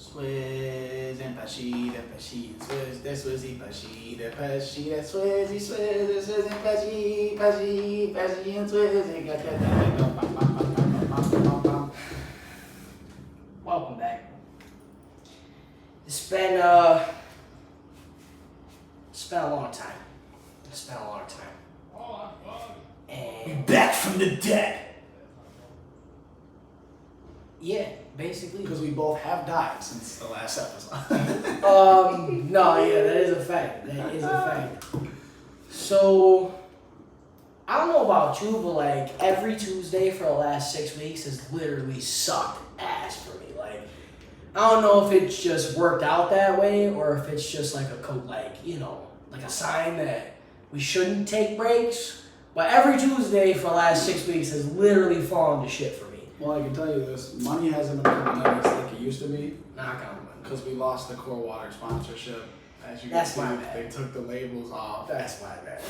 Swizz and Pesci, that Pesci and Swizz, that Swizzy, Pesci, that Pesci, that Swizzy, Swizz, that Swizz and Pesci, Pesci and Swizz. Welcome back. It's been a long time. And Back from the dead. yeah, basically. Because we both have died since the last episode. No, yeah, that is a fact. So, I don't know about you, but like every Tuesday for the last 6 weeks has literally sucked ass for me. Like, I don't know if it's just worked out that way or if it's just like a sign that we shouldn't take breaks. But every Tuesday for the last 6 weeks has literally fallen to shit for me. Well, I can tell you this, money hasn't been coming in like it used to be. Knock on wood. Because we lost the Core Water sponsorship. As you That's can my see, bad. they took the labels off. That's my bad.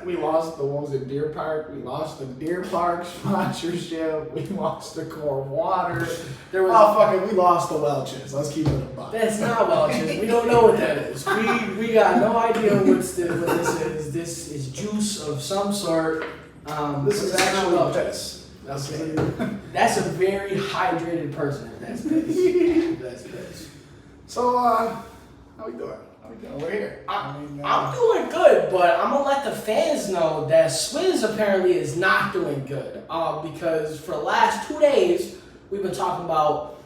We lost the ones at Deer Park. We lost the Deer Park sponsorship. We lost the Core Water. We lost the Welch's. Let's keep it a buck. That's not Welch's. We don't know what that is. We got no idea what this is. This is juice of some sort. This is actually piss. That's a very hydrated person. That's piss. That's piss. So, how we doing? We're here. I'm doing good, but I'm gonna let the fans know that Swizz apparently is not doing good. Because for the last 2 days we've been talking about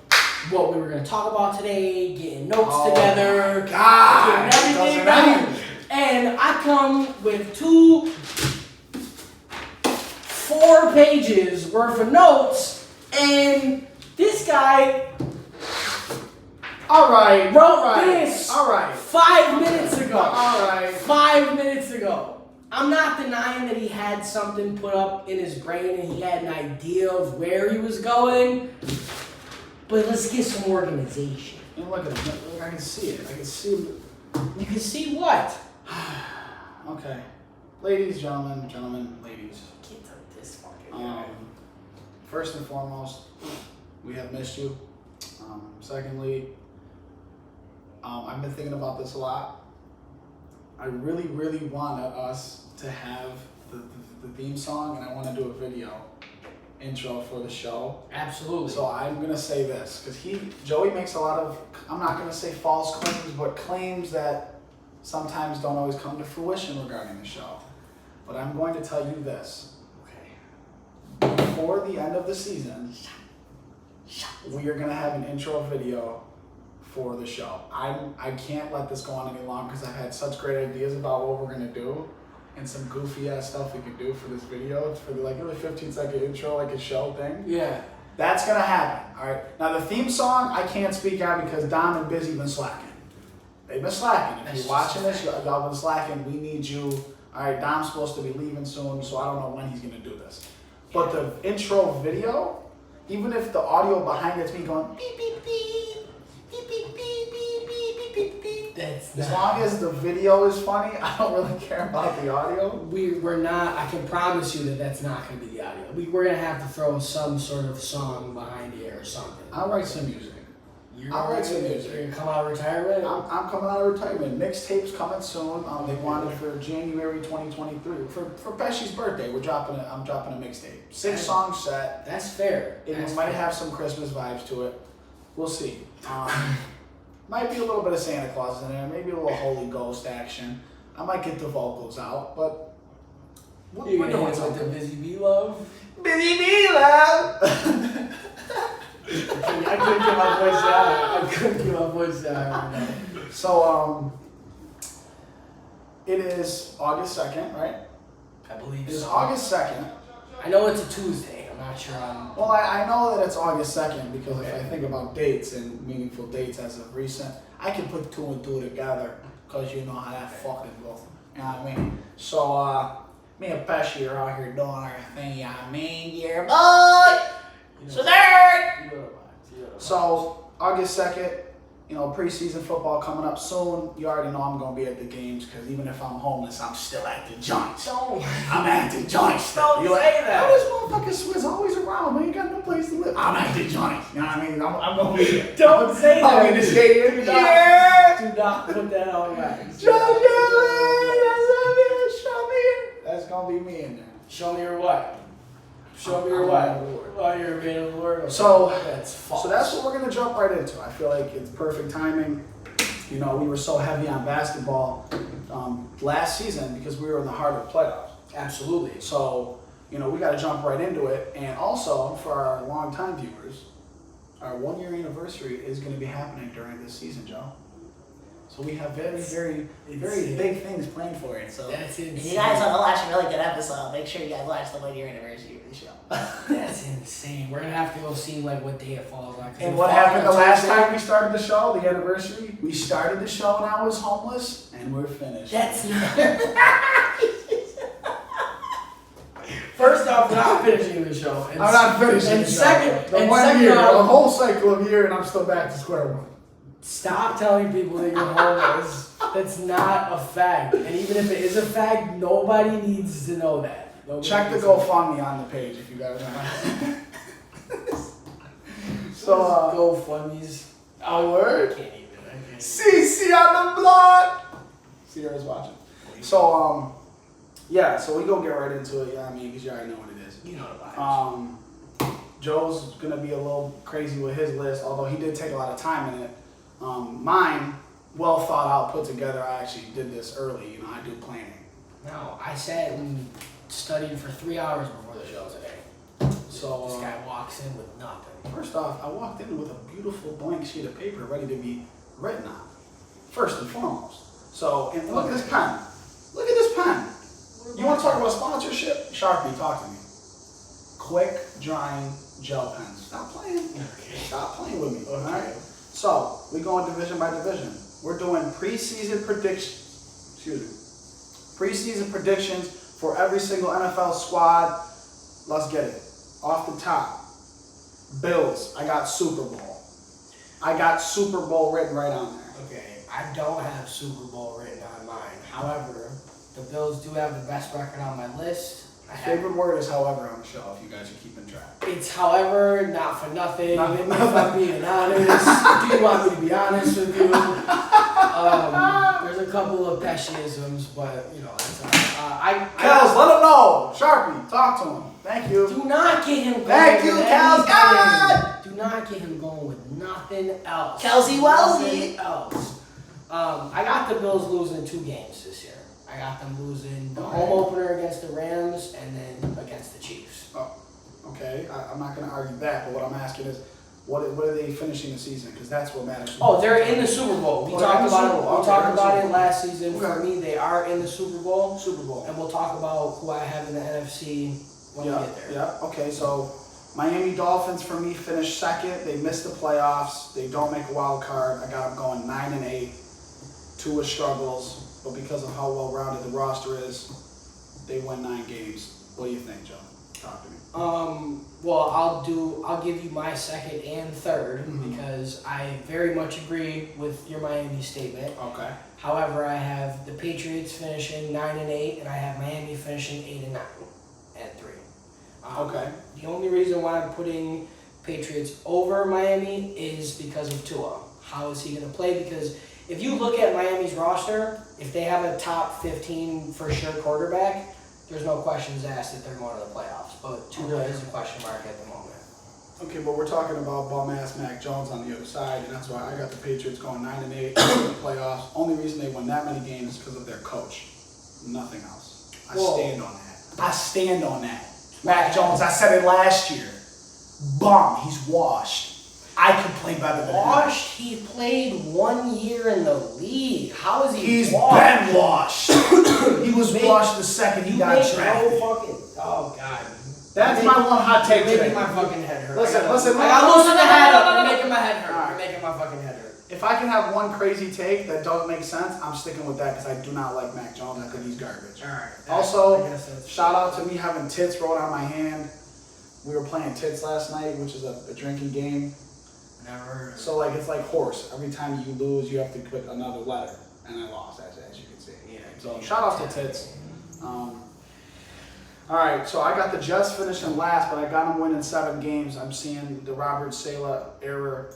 what we were gonna talk about today, getting notes together, getting everything ready, and I come with 4 pages worth of notes, and this guy wrote this 5 minutes ago. 5 minutes ago. I'm not denying that he had something put up in his brain and he had an idea of where he was going, but let's get some organization. And look at it. I can see it. You can see what? Okay. Ladies, gentlemen, ladies. Get to this fucking guy. First and foremost, we have missed you. Secondly, I've been thinking about this a lot. I really, really want us to have the theme song, and I want to do a video intro for the show. Absolutely. So I'm going to say this, because Joey makes a lot of, I'm not going to say false claims, but claims that sometimes don't always come to fruition regarding the show. But I'm going to tell you this. Okay. Before the end of the season, we are going to have an intro video for the show. I can't let this go on any longer because I've had such great ideas about what we're going to do and some goofy ass stuff we can do for this video. It's for the 15-second intro, like a show thing. Yeah. That's going to happen. All right. Now the theme song, I can't speak out because Dom and Busy been slacking. They've been slacking. If you're watching this, y'all been slacking. We need you. All right, Dom's supposed to be leaving soon, so I don't know when he's going to do this. But the intro video, even if the audio behind it's me going beep, beep, beep, beep, beep, beep, beep, beep, beep, beep. As long as the video is funny, I don't really care about the audio. We're not, I can promise you that that's not going to be the audio. We're going to have to throw some sort of song behind it or something. I'll write some music. I'll write some music. You're going to come out of retirement? I'm coming out of retirement. Mixtape's coming soon. They wanted for January 2023. For Pesci's birthday, I'm dropping a mixtape. 6 song set. That's fair. It might have some Christmas vibes to it. We'll see. Might be a little bit of Santa Claus in there. Maybe a little Holy Ghost action. I might get the vocals out, but we're doing something. The Busy Bee Love? Busy Bee Love! I couldn't get my voice down. So, it is August 2nd, right? I believe It's so. August 2nd. I know it's a Tuesday. I'm not sure on... Well, I know that it's August 2nd because if I think about dates and meaningful dates as of recent, I can put 2 and 2 together because you know how that fucking goes. You know what I mean? So, me and Pesci are out here doing our thing, you know what I mean? Yeah, boy! So there! So, August 2nd, preseason football coming up soon. You already know I'm going to be at the games because even if I'm homeless, I'm still at the joints. I'm at the joints. Don't say that. How this fucking Swizz always around, man. You got no place to live. I'm not the Johnny. You know what I mean? I'm going to be there. Don't say that. I'm in the stadium. Do not put that on wax. Show me. That's going to be me in there. Show me your what? Show me your what? Oh, you're a man of the Lord. So that's false. So that's what we're going to jump right into. I feel like it's perfect timing. You know, we were so heavy on basketball last season because we were in the heart of playoffs. Absolutely. So, you know, we got to jump right into it. And also, for our longtime viewers, our 1 year anniversary is going to be happening during this season, Joe. So we have very big things planned for it. So that's insane. If you guys want to watch a really good episode, make sure you guys watch the 1 year anniversary of the show. That's insane. We're gonna have to go see like what day it falls on. And what happened the last time we started the show, the anniversary? We started the show and I was homeless, and we're finished. That's not. First off, we're not finishing the show. And I'm not finishing and the second, show. The and 1 second year, off, a whole cycle of year, and I'm still back to square one. stop telling people that you're homeless. That's not a fact. And even if it is a fact, nobody needs to know that. Nobody Check the needs to know. GoFundMe on the page if you guys want. So, GoFundMes. our word. I can't even. CC on the block. Sierra's watching. So, yeah, so we go get right into it, yeah, I mean, because you already know what it is. You know the vibes. Joe's going to be a little crazy with his list, although he did take a lot of time in it. Mine, well thought out, put together. I actually did this early, you know, I do planning. No, I sat and studied for 3 hours before the show today. So, This guy walks in with nothing. first off, I walked in with a beautiful blank sheet of paper ready to be written on, first and foremost. So, and look at this pen. Look at this pen. You want to talk about sponsorship? Sharpie, talk to me. Quick drying gel pens. Stop playing. Okay. Stop playing with me. Okay. All right. So we going division by division. We're doing preseason predictions. Excuse me. Preseason predictions for every single NFL squad. Let's get it. Off the top. Bills. I got Super Bowl. I got Super Bowl written right on there. Okay, I don't have Super Bowl written on mine. However, the Bills do have the best record on my list. Favorite word is however on the show, if you guys are keeping track. It's however, not for nothing. Not If for I'm being honest, do you want me to be honest with you? There's a couple of Pesci-isms, but you know, that's Kels, let him know. Sharpie, talk to him. Thank you. do not get him going. Thank you, with Kels. anything. God! Do not get him going with nothing else. Kelsey Wellesley. Nothing else. I got the Bills losing 2 games this year. I got them losing the home opener against the Rams and then against the Chiefs. Oh, okay. I'm not going to argue that, but what I'm asking is, what are they finishing the season? Because that's what matters. Oh, they're in the Super Bowl. We Oh, talked they're in the about Super it. Bowl. We Okay, talked they're in the about Super it Bowl. last season. Okay. For me, they are in the Super Bowl. Super Bowl. And we'll talk about who I have in the NFC when we get there. Yeah. Okay. So Miami Dolphins for me finished second. They missed the playoffs. They don't make a wild card. I got them going 9-8. Tua struggles, but because of how well rounded the roster is, they win 9 games. What do you think, Joe? Talk to me. Well, I'll give you my second and third Mhm. because I very much agree with your Miami statement. Okay. However, I have the Patriots finishing 9-8, and I have Miami finishing 8-9 and 3. Okay. The only reason why I'm putting Patriots over Miami is because of Tua. How is he going to play? Because if you look at Miami's roster, if they have a top 15 for sure quarterback, there's no questions asked that they're going to the playoffs. But Tua Okay. is a question mark at the moment. Okay, but we're talking about bum-ass Mac Jones on the other side, and that's why I got the Patriots going 9-8 in the playoffs. Only reason they won that many games is because of their coach. Nothing else. I Whoa. stand on that. I stand on that. Mac Jones, I said it last year. Bum, he's washed. I could play better than him. Washed? He played 1 year in the league. How is he He's washed? been washed. He was washed the second he got drafted. Oh, God. That's my one hot take You're today. making my fucking head hurt. Listen, I gotta no, loosen the head up. no, You're no. making my head hurt. Alright. You're making my fucking head hurt. If I can have one crazy take that doesn't make sense, I'm sticking with that because I do not like Mac Jones. I think he's garbage. Alright. Also, I guess that's- shout out to me having tits rolled on my hand. We were playing tits last night, which is a drinking game. Never heard of it. So like it's like horse. Every time you lose, you have to put another letter, and I lost as you can see. Yeah. So shout out to tits. All right, so I got the Jets finishing last, but I got them winning 7 games. I'm seeing the Robert Saleh error.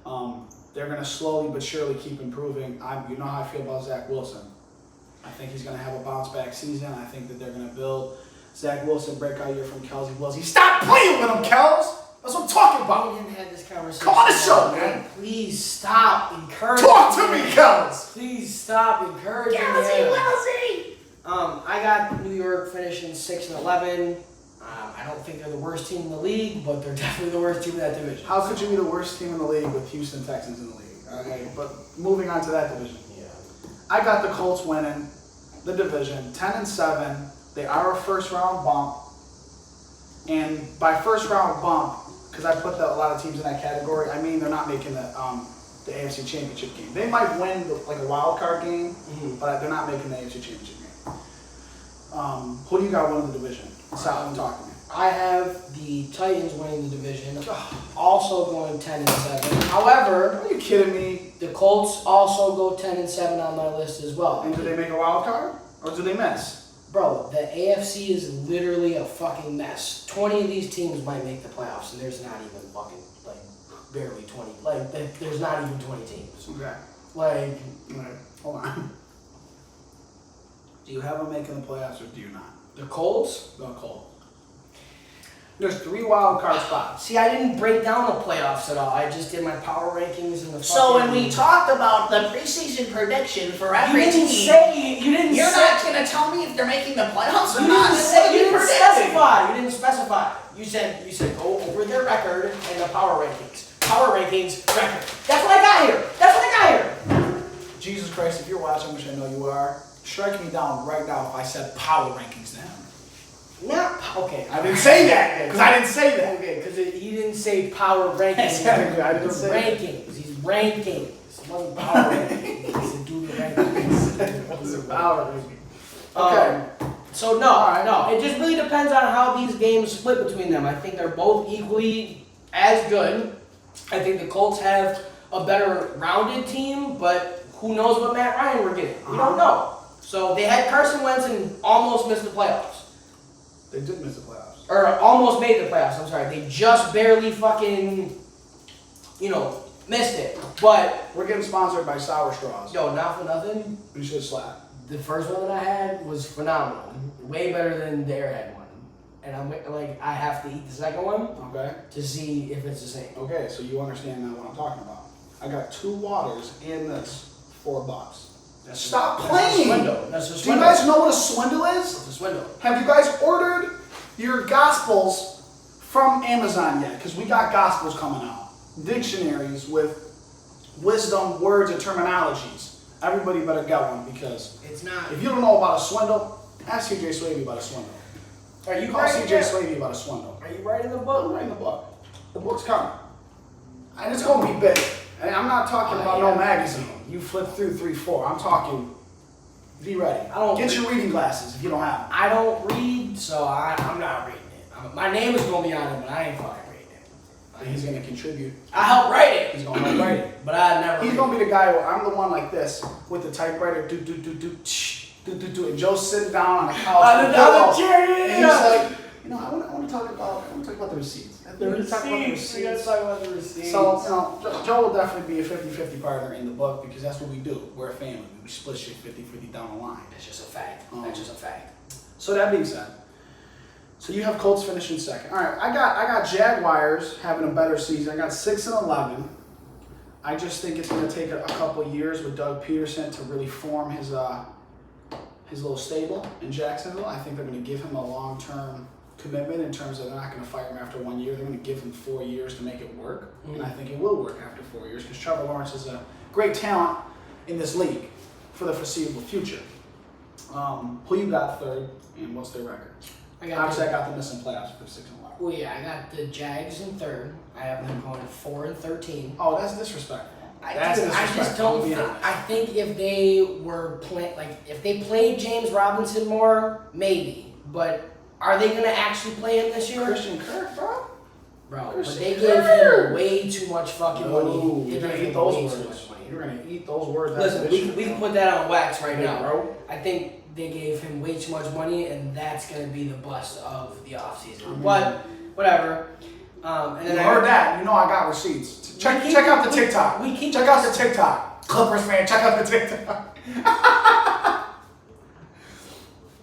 They're going to slowly but surely keep improving. You know how I feel about Zach Wilson. I think he's going to have a bounce-back season. I think that they're going to build Zach Wilson breakout year from Kelsey Wilson. Stop playing with him, Kels! That's what I'm talking about. We didn't have this conversation. Come on the show, man. Please stop encouraging Talk to me, Kels! Please stop encouraging Kelsey him. Wilson! I got New York finishing 6-11. I don't think they're the worst team in the league, but they're definitely the worst team in that division. How could you be the worst team in the league with Houston Texans in the league? Okay, but moving on to that division. Yeah. I got the Colts winning the division 10-7. They are a first round bump. And by first round bump, because I put a lot of teams in that category, I mean they're not making the AFC Championship game. They might win a wild card game, but they're not making the AFC Championship game. Who do you got winning the division? Talk to me. I have the Titans winning the division, also going 10-7. However, Are you kidding me? the Colts also go 10-7 on my list as well. And do they make a wild card? Or do they miss? Bro, the AFC is literally a fucking mess. 20 of these teams might make the playoffs, and there's not even fucking, barely 20. There's not even 20 teams. Okay. Like, Hold on. Do you have them making the playoffs or do you not? the Colts? The Colts. There's 3 wild card spots. See, I didn't break down the playoffs at all. I just did my power rankings and the So when we talked about the preseason prediction for You every didn't team, say, you didn't you're say, not going to tell me if they're making the playoffs or you not. didn't That's say, what you you didn't predicted. specify. You didn't specify. You said go over their record and the power rankings. Power rankings, record. That's what I got here. That's what I got here. Jesus Christ, if you're watching, which I know you are, strike me down right now if I said power rankings to him. Okay. I didn't say that, because I didn't say that. Okay, because he didn't say power rankings. Exactly, I didn't say that. rankings. He's rankings. It wasn't power rankings. He said do the rankings. It was a power ranking. Okay. So no, it just really depends on how these games split between them. I think they're both equally as good. I think the Colts have a better rounded team, but who knows what Matt Ryan we're getting? We don't know. So they had Carson Wentz and almost missed the playoffs. They did miss the playoffs. Or almost made the playoffs, I'm sorry. They just barely fucking, missed it. But, We're getting sponsored by Sour Straws. yo, not for nothing. We should slap. The first one that I had was phenomenal. Way better than the Airhead one. And I'm I have to eat the second one Okay. to see if it's the same. Okay, so you understand now what I'm talking about. I got 2 waters in this $4. Stop playing! That's a Do you swindle. guys know what a swindle is? It's a swindle. Have you guys ordered your Gospels from Amazon yet? Because we got Gospels coming out. Dictionaries with wisdom, words, and terminologies. Everybody better get one because It's not. if you don't know about a swindle, ask CJ Slavey about a swindle. Are you Call writing CJ it? Slavey about a swindle. Are you writing the I'm book? writing the book. The book's coming. And it's going to be big. And I'm not talking about no magazine. You flip through 3, 4. I'm talking, be ready. Get your reading glasses if you don't have them. I don't read, so I'm not reading it. My name is going to be on it, but I ain't fucking reading it. And he's going to contribute. I help write it, He's going to help write it. but I never He's read going it. to be the guy where I'm the one like this with the typewriter, and Joe's sitting down on the couch. On with the a pillow, chair, and he's like, I want to talk about the receipts. The receipts. We gotta talk about the receipts. So, Joe will definitely be a 50-50 partner in the book because that's what we do. We're a family. We split shit 50-50 down the line. That's just a fact. That's just a fact. So that being said, so you have Colts finishing second. All right, I got Jaguars having a better season. I got 6-11. I just think it's going to take a couple of years with Doug Peterson to really form his little stable in Jacksonville. I think they're going to give him a long-term commitment in terms of they're not going to fire him after 1 year. They're going to give him 4 years to make it work. And I think it will work after 4 years because Trevor Lawrence is a great talent in this league for the foreseeable future. Who you got third and what's their record? Obviously, I got them missing playoffs for 6-11. Well, yeah, I got the Jags in third. I have them going 4-13. Oh, that's disrespectful. I just don't think. I think if they were if they played James Robinson more, maybe. But are they gonna actually play him this year? Christian Kirk, bro. But they gave him way too much fucking money. You're gonna They gave eat him those way too words. much money. You're gonna eat those words. Listen, we can put that on wax right now, bro. I think they gave him way too much money, and that's gonna be the bust of the offseason. But whatever. And then you heard that? You know I got receipts. Check out the TikTok. Check out the TikTok. Clippers fan, check out the TikTok.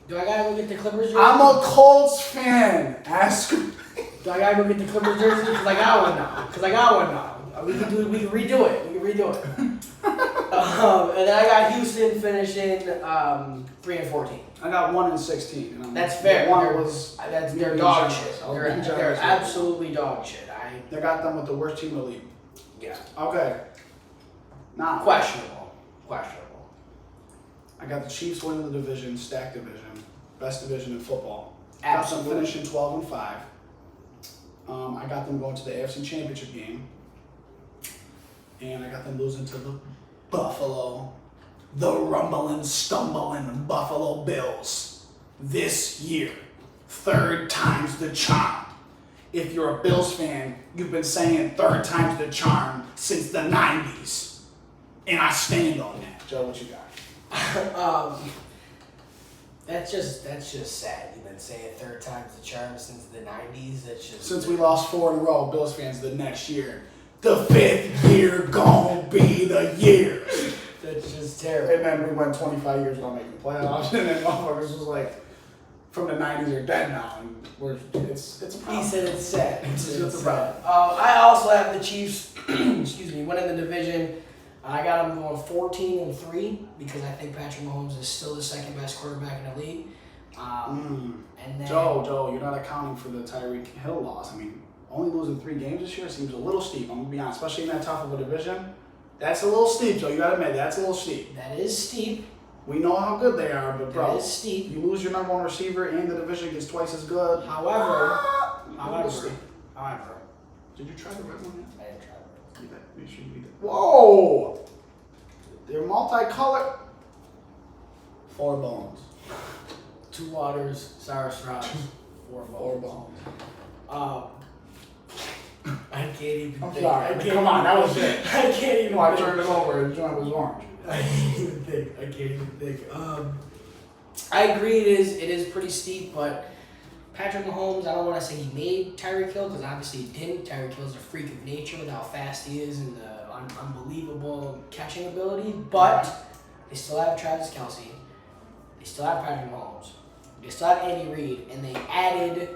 Do I gotta go get the Clippers jersey? I'm a Colts fan. Ask. Do I gotta go get the Clippers jersey? Because I got one now. We can redo it. And then I got Houston finishing 3-14. I got 1-16. That's fair. They're dog generous. shit. I'll They're be generous. absolutely dog shit. They got them with the worst team in the league. Yeah. Okay. Now. Questionable. I got the Chiefs winning the division, stacked division, best division in football. Absolutely. Got them finishing 12-5. I got them going to the AFC Championship game. And I got them losing to the Buffalo, the rumbling, stumbling Buffalo Bills this year. 3rd time's the charm. If you're a Bills fan, you've been saying 3rd time's the charm since the 90s. And I stand on that. Joe, what you got? That's just sad. You've been saying 3rd time's the charm since the 90s. That's just Since we lost 4 in a row, Bills fans, the next year. The 5th year gon' be the year. That's just terrible. And then we went 25 years without making playoffs, and then motherfuckers was like, from the 90s are dead now, and it's a problem. He said it's sad. It's a problem. I also have the Chiefs, winning the division. I got them going 14-3 because I think Patrick Mahomes is still the 2nd best quarterback in the league. And then Joe, you're not accounting for the Tyreek Hill loss. I mean, only losing 3 games this year seems a little steep. I'm gonna be honest, especially in that tough of a division. That's a little steep, Joe. You gotta admit that's a little steep. that is steep. We know how good they are, but bro, That is steep. you lose your number 1 receiver, and the division gets twice as good. However, Did you try the red one yet? I didn't try it. Eat that. Make sure you eat it. Whoa! They're multicolored. 4 bones. 2 waters, sour straws, 4 bones. I can't even I'm think. sorry. Come on, that was it. I can't even I think. turned it over. The joint was orange. I can't even think. I agree. It is pretty steep, but Patrick Mahomes. I don't want to say he made Tyreek Hill because obviously he didn't. Tyreek Hill's a freak of nature with how fast he is and the unbelievable catching ability. But they still have Travis Kelce. They still have Patrick Mahomes. They still have Andy Reid, and they added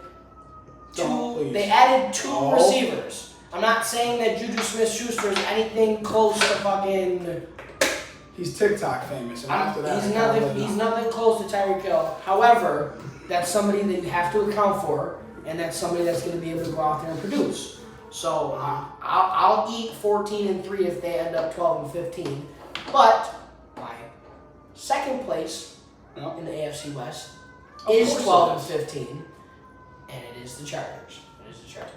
two receivers. I'm not saying that Juju Smith-Schuster is anything close to fucking. He's TikTok famous, and after that, he's nothing close to Tyreek Hill. However, that's somebody that you have to account for, and that's somebody that's going to be able to go out there and produce. So I'll eat 14-3 if they end up 12-15. But my 2nd place in the AFC West is 12-15, and it is the Chargers. It is the Chargers.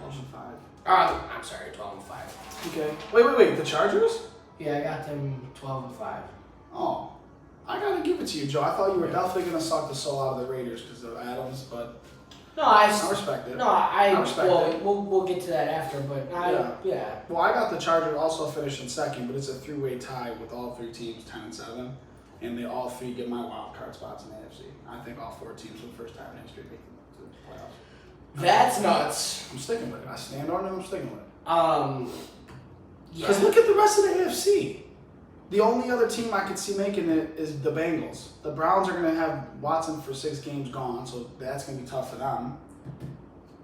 12-5. I'm sorry, 12-5. Okay. Wait. The Chargers? Yeah, I got them 12-5. Oh, I gotta give it to you, Joe. I thought you were definitely gonna suck the soul out of the Raiders because of Adams, but No, I respect it. No, I respect well, it. we'll get to that after, but yeah. Well, I got the Chargers also finishing 2nd, but it's a 3-way tie with all 3 teams 10-7, and they all 3 get my wild card spots in the AFC. I think all 4 teams for the first time in history make the playoffs. That's nuts. I'm sticking with it. I stand on it. I'm sticking with it. Because look at the rest of the AFC. The only other team I could see making it is the Bengals. The Browns are going to have Watson for 6 games gone, so that's going to be tough for them.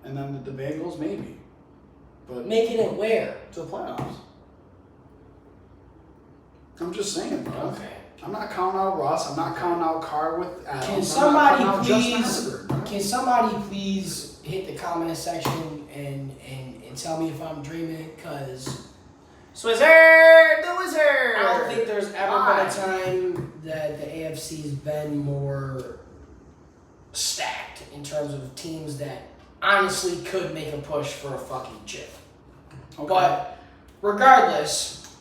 And then the Bengals, maybe. But making it where? to the playoffs. I'm just saying, bro. Okay. I'm not counting out Russ. I'm not counting out Carr with Adams. Can I'm somebody not counting out Justin Herbert, bro. Can somebody please hit the comment section and tell me if I'm dreaming? Because Swizzer, the wizard. I don't think there's ever been a time that the AFC's been more stacked in terms of teams that honestly could make a push for a fucking chip. Okay. But regardless,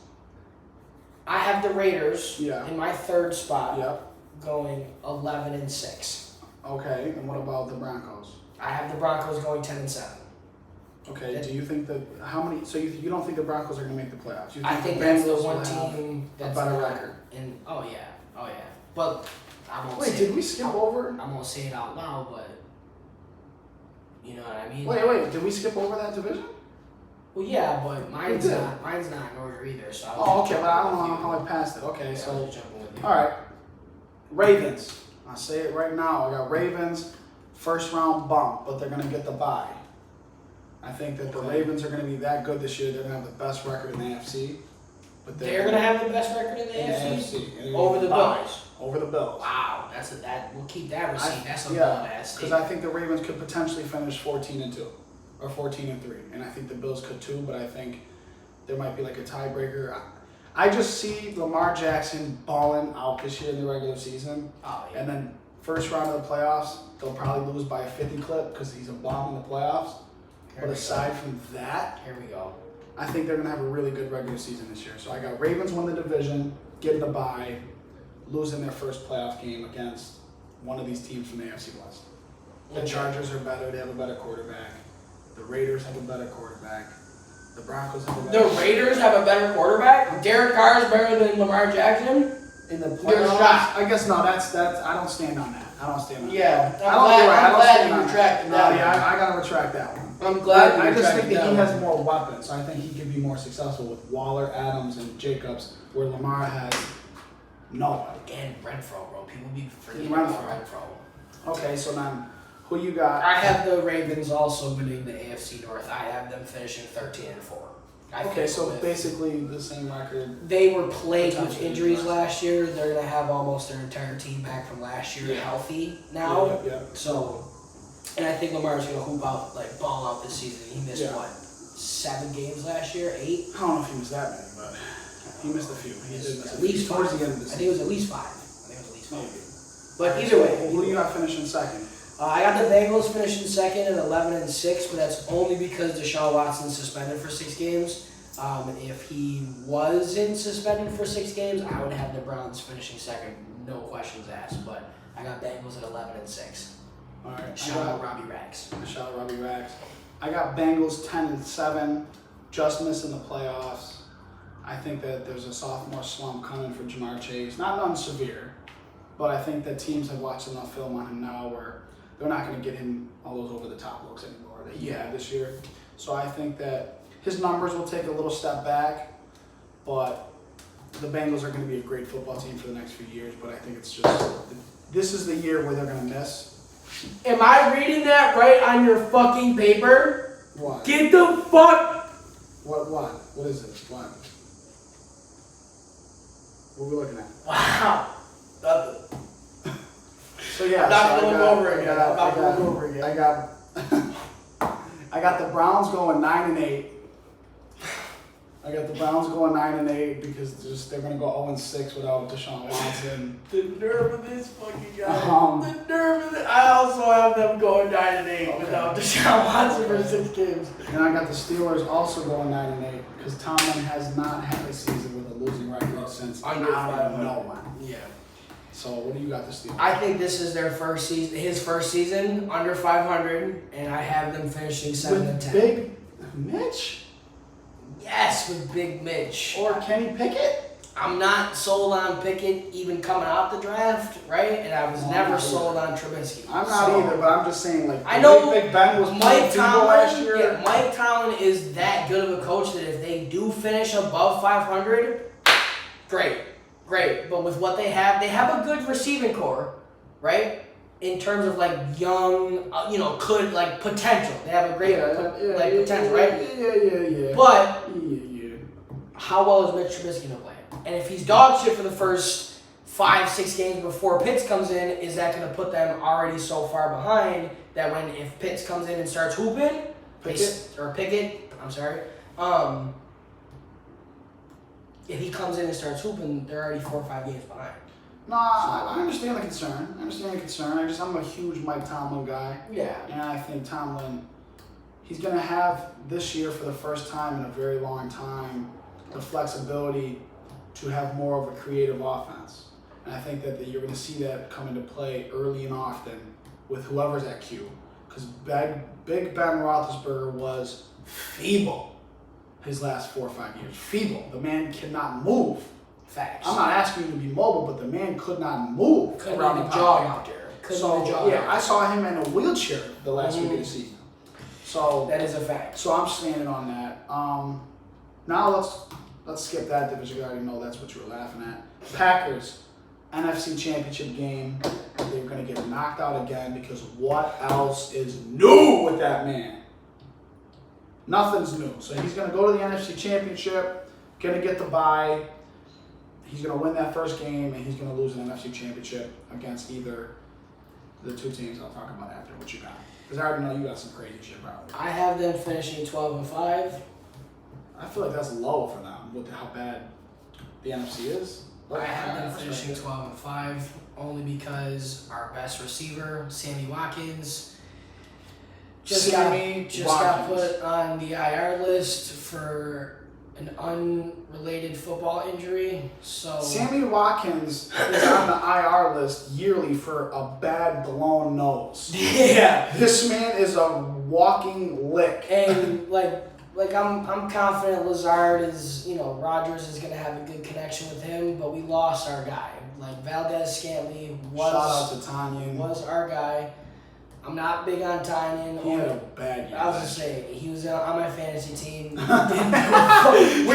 I have the Raiders Yeah. in my 3rd spot, Yep. going 11-6. Okay. And what about the Broncos? I have the Broncos going 10-7. Okay. Do you think that So you don't think the Broncos are going to make the playoffs? You I think the that's the Bengals one will have team that's a better not- record. And oh yeah. But I won't Wait, say did we skip over? I won't say it out loud, but you know what I mean? Wait, did we skip over that division? Well, yeah, but mine's did. not in order either. So I was Oh, just okay, but jumping I don't with know you. how I passed it. Okay, Yeah, I so, was just jumping with you. alright. Ravens. I'll say it right now. I got Ravens, first round bump, but they're going to get the bye. I think that the Okay. Ravens are going to be that good this year. They're going to have the best record in the AFC. But They're going to have the best record in the in AFC? And they're Over gonna the get bye. Bills. Over the Bills. Wow, we'll keep that receipt. That's a Yeah, bold ass because statement. I think the Ravens could potentially finish 14-2 or 14-3, and I think the Bills could too. But I think there might be like a tiebreaker. I just see Lamar Jackson balling out this year in the regular season, Oh, yeah. and then first round of the playoffs, they'll probably lose by a 50 clip because he's a bomb in the playoffs. Here But we aside from that, Here we go. I think they're gonna have a really good regular season this year. So I got Ravens win the division, getting the bye, losing their first playoff game against one of these teams from the AFC West. The Okay. Chargers are better. They have a better quarterback. The Raiders have a better quarterback. The Broncos have a The better. Raiders have a better quarterback? Derek Carr is better than Lamar Jackson? In the You're playoffs, shocked. I guess no. That's. I don't stand on that. I don't stand on that. Yeah, I don't. You're right. I I'm don't glad stand you on retracted No, that. yeah, I gotta retract that one. I'm glad I you just think retracted that he one. has more weapons. So I think he could be more successful with Waller, Adams, and Jacobs, where Lamar has nobody. And Renfro, bro. People be forgetting Renfro. about Renfro. Okay, so then who you got? I have the Ravens also winning the AFC North. I have them finishing 13-4. I Okay, think so with- basically the same record. they were plagued with Potentially injuries less. last year. They're gonna have almost their entire team back from last year Yeah. healthy now. Yeah. So, and I think Lamar's gonna hoop out, like ball out this season. He missed Yeah. what, 7 games last year, 8? I don't know if he missed that many, but he missed a few. He did miss a At few. least Towards 5. the end of the I season. think it was at least 5. I think it was at least 5. Maybe. But either way, Who do you got finishing second? I got the Bengals finishing second at 11-6, but that's only because Deshaun Watson's suspended for 6 games. If he wasn't suspended for 6 games, I would have the Browns finishing second, no questions asked. But I got Bengals at 11-6. All right. Shout out Robbie Rags. Shout out Robbie Rags. I got Bengals 10-7, just missing the playoffs. I think that there's a sophomore slump coming for Jamar Chase. Not nothing severe, but I think that teams have watched enough film on him now where they're not going to get him all those over the top looks anymore that he had this year. So I think that his numbers will take a little step back, but the Bengals are going to be a great football team for the next few years. But I think it's just this is the year where they're going to miss. Am I reading that right on your fucking paper? What? Get the fuck. What? What is it? What? What are we looking at? Wow. So yeah, I'm not so going I got- over again. I got- I'm not I got- going over again. I got I got the Browns going 9-8. I got the Browns going 9-8 because they're gonna go 0-6 without Deshaun Watson. The nerve of this fucking guy. Um, The nerve of it. I also have them going 9-8 Okay. without Deshaun Watson for 6 games. And I got the Steelers also going 9-8 because Tomlin has not had a season with a losing record since Under I 500. don't know when. Yeah. So what do you got the Steelers? I think this is their first season, his first season under 500, and I have them finishing 7-10. Big Mitch Yes, with Big Mitch. or Kenny Pickett? I'm not sold on Pickett even coming out the draft, right? And I was No, I'm never not sold either. on Trubisky. I'm not So, either, but I'm just saying like I the know way Big Ben was Mike playing football last Tomlin, year. yeah, Mike Tomlin is that good of a coach that if they do finish above 500, great. But with what they have a good receiving core, right? In terms of like young, could like potential. They have a great potential, right? Yeah. But Yeah. how well is Mitch Trubisky gonna play? And if he's dog shit for the first 5-6 games before Pitts comes in, is that gonna put them already so far behind that if Pitts comes in and starts hooping, Pickett, I'm sorry, if he comes in and starts hooping, they're already 4 or 5 games behind. No, I understand the concern. I'm a huge Mike Tomlin guy, Yeah. and I think Tomlin, he's gonna have this year for the first time in a very long time the flexibility to have more of a creative offense. And I think that you're going to see that come into play early and often with whoever's at Q. Because Big Ben Roethlisberger was feeble his last 4 or 5 years. Feeble. The man cannot move. Facts. I'm not asking you to be mobile, but the man could not move Couldn't around even the jog pocket. out there. Couldn't So even jog yeah, out I saw him in a wheelchair the last week of the Mhm. season. So That is a fact. So I'm standing on that. Now let's skip that division. I already know that's what you were laughing at. Packers, NFC Championship game. They're gonna get knocked out again because what else is new with that man? Nothing's new. So he's gonna go to the NFC Championship, gonna get the bye. He's gonna win that first game, and he's gonna lose an NFC Championship against either the two teams I'll talk about after. What you got? Because I already know you got some crazy shit probably. I have them finishing 12-5. I feel like that's low for them with how bad the NFC is. I have them finishing 12-5 only because our best receiver, Sammy Watkins, just got put on the IR list for an unrelated football injury. So Sammy Watkins is on the IR list yearly for a bad blown nose. yeah, This man is a walking lick. and like I'm confident Lazard is, Rodgers is gonna have a good connection with him, but we lost our guy. Like Valdez-Scantling Shout out to Tanyan. was our guy. I'm not big on Tynan. He had a bad year. I was just saying, he was on my fantasy team. We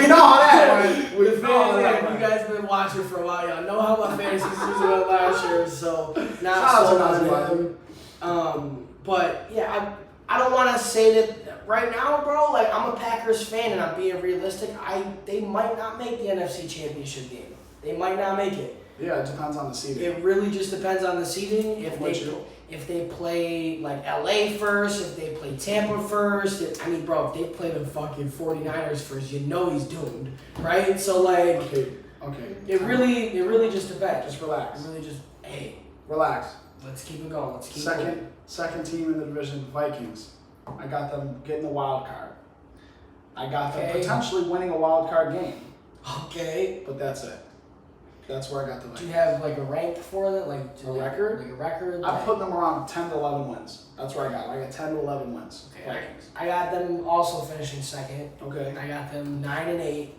know how that went. We The know how fans, that you went. guys been watching for a while. Y'all know how my fantasy season went last year, so Shout not out sold to on him. But yeah, I don't want to say that right now, bro. Like, I'm a Packers fan, and I'm being realistic. They might not make the NFC Championship game. They might not make it. Yeah, it depends on the seeding. It really just depends on the seeding. If they play like LA first, if they play Tampa first, if they play the fucking 49ers first, he's doomed, right? So like, Okay. it really just depends. Just relax. It really just, hey, Relax. let's keep it going. Let's keep it going. Second team in the division, Vikings. I got them getting the wild card. I got them Okay. potentially winning a wild card game, Okay. but that's it. That's where I got the Do Vikings. you have like a rank for that? Like A record? Like a record? I put them around 10 to 11 wins. That's where I got them. I got 10 to 11 wins. Okay. Vikings. I got them also finishing second. Okay. I got them 9-8,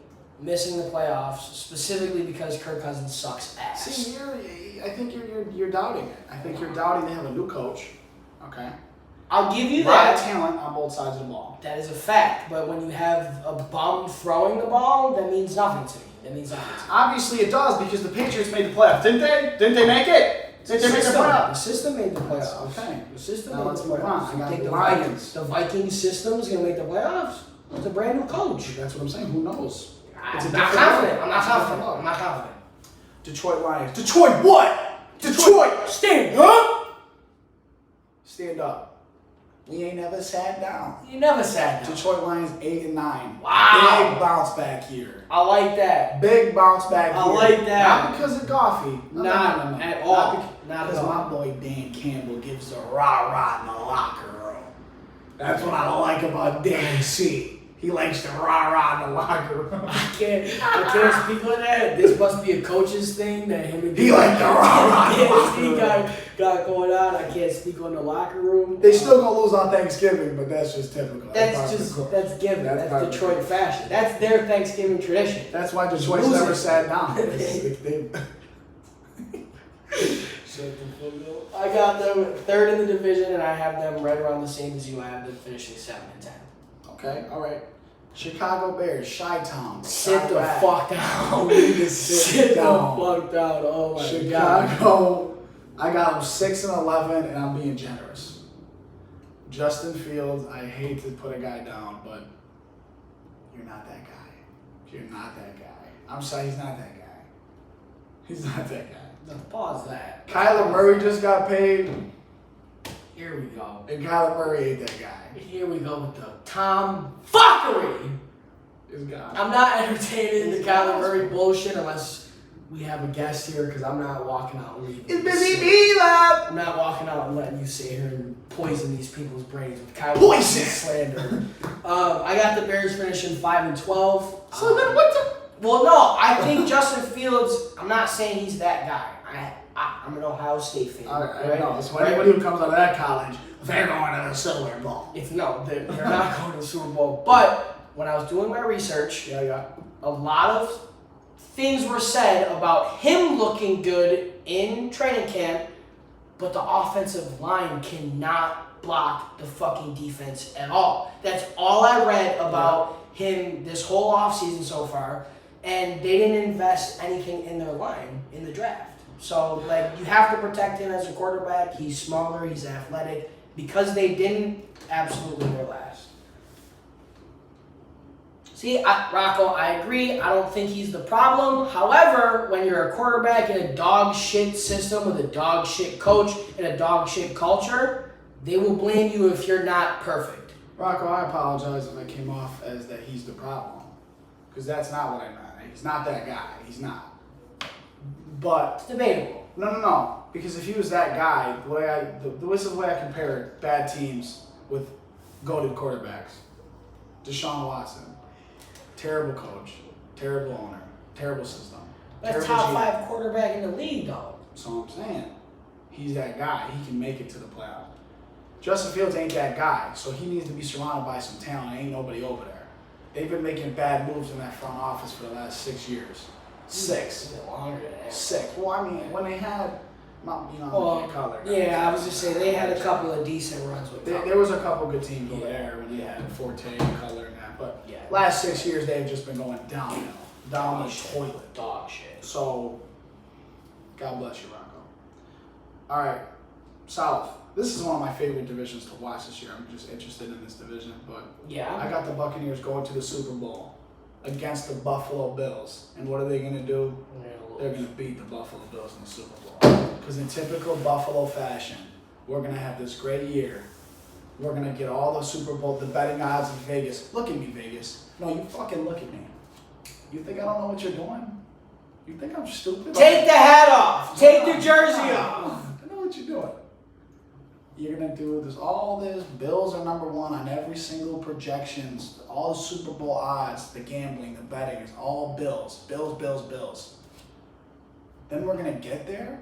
missing the playoffs specifically because Kirk Cousins sucks ass. See, I think you're doubting it. I think you're doubting they have a new coach. Okay. I'll give you A lot of that. talent on both sides of the ball. That is a fact. But when you have a bum throwing the ball, that means nothing to me. That means nothing to me. Obviously, it does because the Patriots made the playoffs, didn't they? Didn't they make it? Didn't they make the The playoffs? system made the playoffs. Okay. The system Now made let's the move on. playoffs. I You got think the the Lions. Vikings system is going to make the playoffs? It's a brand new coach. That's what I'm saying. Who knows? It's a I'm not different confident. level. I'm not It's a different confident. level. I'm not confident. Detroit Lions. Detroit what? Detroit. Stand up. Stand up. We ain't never sat down. You never sat down. Detroit Lions 8-9. Wow. Big bounce back here. I like that. Big bounce back I here. like that. Not because of Goffey. No, Not no. at all. Not at Because all. my boy Dan Campbell gives the rah-rah in the locker room. That's what I like about Dan C. He likes the rah-rah in the locker room. I can't speak on that. This must be a coach's thing that him and He like the rah-rah in the locker room. got going on. I can't speak on the locker room. They still gonna lose on Thanksgiving, but that's just typical. That's part of just the course. that's given. That's part That's of the Detroit fashion. That's their Thanksgiving tradition. That's why Detroit's Losing. never sat down. They- I got them third in the division, and I have them right around the same as you. I have them finishing 7-10. Okay, all right. Chicago Bears, Chi-Town. Sit the Chirac. fuck down. You need to sit down. the fuck down. Oh my god. Chicago, I got them 6-11, and I'm being generous. Justin Fields, I hate to put a guy down, but you're not that guy. You're not that guy. I'm sorry, he's not that guy. He's not that guy. No, pause that. Kyler Murray just got paid, Here we go. and Kyler Murray ain't that guy. Here we go with the Tom fuckery. He's gone. I'm not entertaining the Kyler Murray bullshit unless we have a guest here, because I'm not walking out and leaving. It's busy bee lab. I'm not walking out and letting you sit here and poison these people's brains with Kyler Poison! slander. I got the Bears finishing 5-12. So then what the? Well, no, I think Justin Fields. I'm not saying he's that guy. I'm an Ohio State fan. I know. So anybody who comes out of that college, they're going to the Silver Bowl. If no, they're not going to the Super Bowl. But when I was doing my research, Yeah. a lot of things were said about him looking good in training camp, but the offensive line cannot block the fucking defense at all. That's all I read about him this whole offseason so far, and they didn't invest anything in their line in the draft. So, like, you have to protect him as a quarterback. He's smaller, he's athletic. Because they didn't, absolutely they're last. See, Rocco, I agree. I don't think he's the problem. However, when you're a quarterback in a dog shit system with a dog shit coach and a dog shit culture, they will blame you if you're not perfect. Rocco, I apologize if I came off as that he's the problem. Because that's not what I meant. He's not that guy. He's not. But It's debatable. no. Because if he was that guy, this is the way I compare bad teams with goated quarterbacks. Deshaun Watson, terrible coach, terrible owner, terrible system. That's terrible top GM. 5 quarterback in the league, though. So I'm saying, he's that guy. He can make it to the playoffs. Justin Fields ain't that guy, so he needs to be surrounded by some talent. Ain't nobody over there. They've been making bad moves in that front office for the last 6 years. 6. Longer than that. 6. Well, I mean, when they had, color. Yeah, I was just saying they had a couple of decent runs with There was a couple good teams over there when they had Forte and Color and that, but Yeah. last 6 years they've just been going downhill, down the toilet. Dog shit. So, God bless you, Rocco. All right, South. This is one of my favorite divisions to watch this year. I'm just interested in this division, but Yeah. I got the Buccaneers going to the Super Bowl against the Buffalo Bills, and what are they going to do? They're going to beat the Buffalo Bills in the Super Bowl. Because in typical Buffalo fashion, we're going to have this great year. We're going to get all the Super Bowl, the betting odds in Vegas. Look at me, Vegas. No, you fucking look at me. You think I don't know what you're doing? You think I'm stupid? Take the hat off. Take the jersey off. I know what you're doing. You're going to do this, all this. Bills are number 1 on every single projections. All the Super Bowl odds, the gambling, the betting, is all Bills. Bills. Then we're going to get there,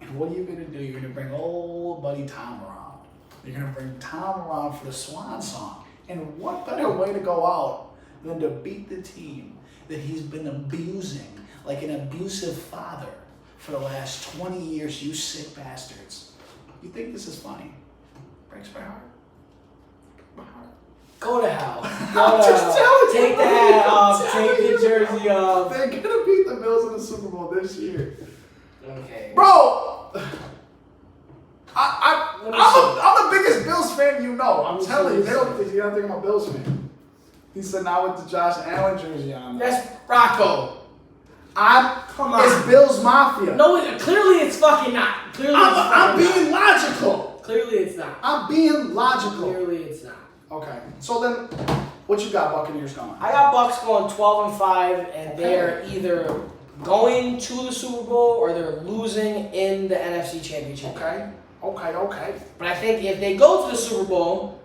and what are you going to do? You're going to bring old buddy Tom around. You're going to bring Tom around for the swan song. And what better way to go out than to beat the team that he's been abusing like an abusive father for the last 20 years, you sick bastards. You think this is funny? Breaks my heart. My heart. Go to hell. I'm just telling you. Take the hat off. Take the jersey off. They're going to beat the Bills in the Super Bowl this year. Okay. Bro! I'm the biggest Bills fan you know. I'm telling you. They don't think you're not thinking about Bills fan. He said now with the Josh Allen jersey on. That's Rocco. Come on. It's Bills Mafia. No, clearly it's fucking not. Clearly I'm being logical. Clearly it's not. I'm being logical. Clearly it's not. Okay. So then, what you got Buccaneers going? I got Bucks going 12-5, and they're either going to the Super Bowl or they're losing in the NFC Championship. Okay. But I think if they go to the Super Bowl,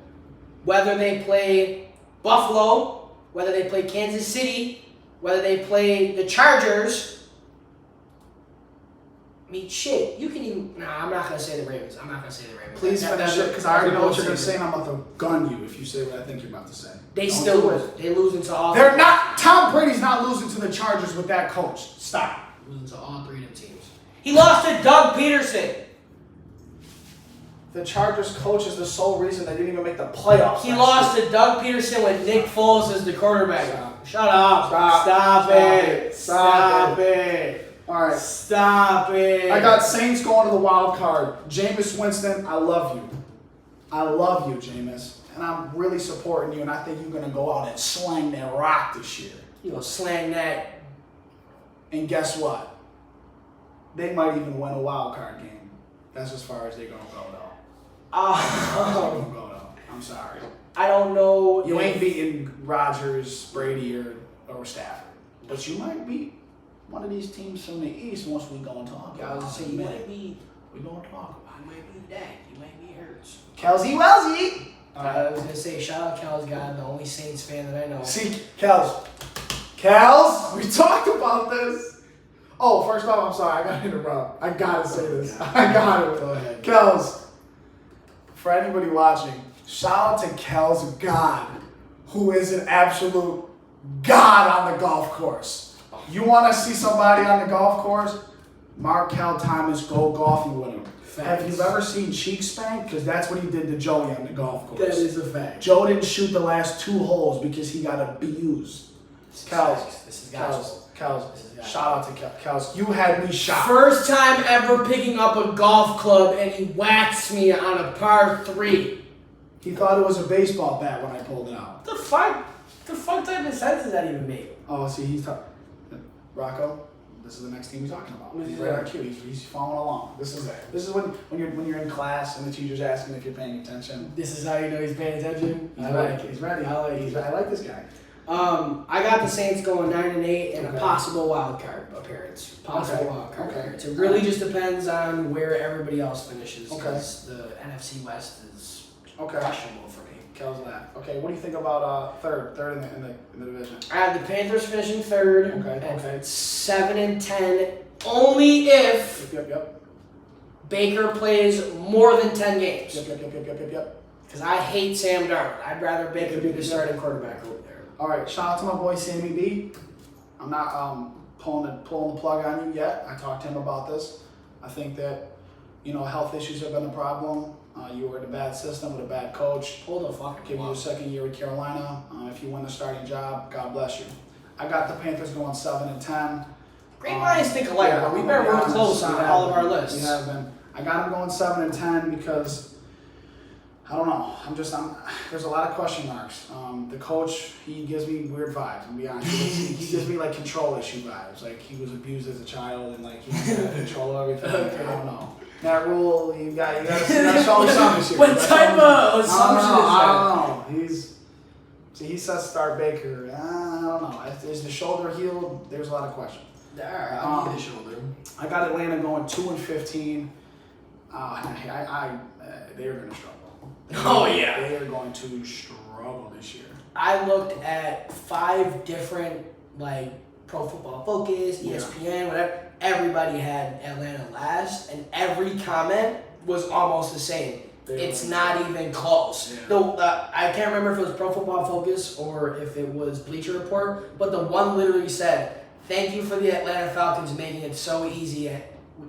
whether they play Buffalo, whether they play Kansas City, whether they play the Chargers, I mean, shit, you can even... Nah, I'm not going to say the Ravens. Please finish it, because I already know what you're going to say, and I'm about to gun you if you say what I think you're about to say. They still lose. They lose into all... They're not... Tom Brady's not losing to the Chargers with that coach. Stop. Losing to all 3 of them teams. He lost to Doug Peterson. The Chargers coach is the sole reason they didn't even make the playoffs. He lost to Doug Peterson with Nick Foles as the quarterback. Shut up. Stop it. All right. Stop it. I got Saints going to the wild card. Jameis Winston, I love you. I love you, Jameis. And I'm really supporting you, and I think you're going to go out and slang that rock this year. You gonna slang that. And guess what? They might even win a wild card game. That's as far as they're going to go, though. I'm sorry. I don't know. You ain't beating Rodgers, Brady, or Stafford. But you might beat one of these teams from the East once we go and talk about it. I was saying, you might be. We're going to talk about it. You might be Dak. You might be Hurts. Kelsey Wellesley. I was going to say, shout out Kel's guy, the only Saints fan that I know. See, Kels, we talked about this. Oh, first off, I'm sorry. I got to interrupt. I got to say this. I got to. Go ahead. Kels, for anybody watching, shout out to Kels God, who is an absolute god on the golf course. You want to see somebody on the golf course? Markel Thomas, go golfing with him. Facts. Have you ever seen Cheek Spank? Because that's what he did to Joey on the golf course. That is a fact. Joe didn't shoot the last 2 holes because he got abused. Kels. This is gospel. Kels. Shout out to Kels. You had me shocked. First time ever picking up a golf club and he whacks me on a par 3. He thought it was a baseball bat when I pulled it out. The fuck type of sense does that even make? Oh, see, he's talking. Rocco, this is the next team we're talking about. He's right on cue. He's following along. This is when you're in class and the teacher's asking if you're paying attention. This is how you know he's paying attention. He's ready. He's ready. I like this guy. I got the Saints going 9-8 and a possible wild card appearance. Wild card appearance. It really just depends on where everybody else finishes. Because the NFC West is questionable for me. Kel's laugh. Okay, what do you think about third in the division? I have the Panthers finishing third. Okay. At 7-10, only if Yep. Baker plays more than 10 games. Yep. Because I hate Sam Darnold. I'd rather Baker be the starting quarterback over there. All right, shout out to my boy Sammy B. I'm not pulling the plug on you yet. I talked to him about this. I think that health issues have been a problem. You were in a bad system with a bad coach. Hold the fuck. Give you a second year with Carolina. If you win the starting job, God bless you. I got the Panthers going 7-10. Great minds think alike, but we've been real close on all of our lists. We have been. I got them going 7-10 because I don't know. There's a lot of question marks. The coach, he gives me weird vibes. To be honest, he gives me like control issue vibes. Like he was abused as a child and like he had control of everything. Okay. I don't know. That rule, you got to show me something this year. What type of assumption is that? I don't know. He says start Baker. I don't know. Is the shoulder healed? There's a lot of questions. Alright, I'll give you the shoulder. I got Atlanta going 2-15. They're going to struggle. Oh yeah. They are going to struggle this year. I looked at 5 different Pro Football Focus, ESPN, whatever. Everybody had Atlanta last, and every comment was almost the same. It's not even close. Yeah. I can't remember if it was Pro Football Focus or if it was Bleacher Report, but the one literally said, "Thank you for the Atlanta Falcons making it so easy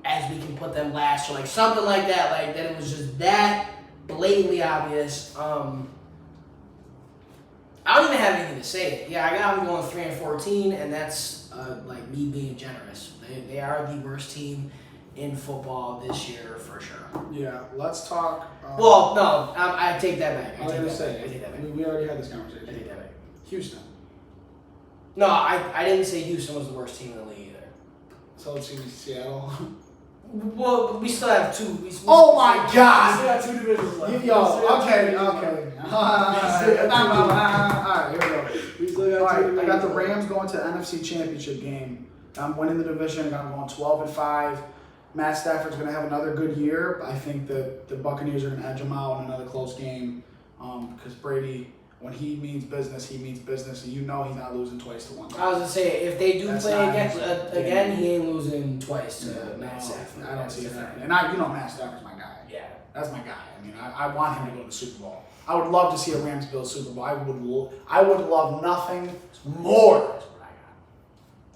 as we can put them last," or something like that. That it was just that blatantly obvious. I don't even have anything to say. Yeah, I got them going 3-14, and that's me being generous. They are the worst team in football this year for sure. Yeah, let's talk. Well, no, I take that back. I take that back. We already had this conversation. I take that back. Houston. No, I didn't say Houston was the worst team in the league either. So let's see Seattle. Well, we still have 2. Oh my God! We still have 2 divisions left. Okay. All right, here we go. We still got All 2 right, divisions I got the left. Rams going to the NFC Championship game. I'm winning the division. I'm going 12-5. Matt Stafford's going to have another good year. I think that the Buccaneers are going to edge him out in another close game because Brady, when he means business, and he's not losing twice to one guy. I was going to say, if they do That's play not again, he ain't losing twice to Matt No, Stafford. I don't see it happening. And Matt Stafford's my guy. Yeah. That's my guy. I mean, I want him to go to the Super Bowl. I would love to see a Rams-Bills Super Bowl. I would love nothing more.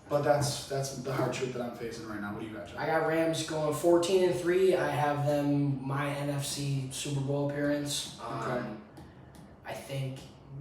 But that's the hard truth that I'm facing right now. What do you got, John? I got Rams going 14-3. I have them my NFC Super Bowl appearance. Okay. I think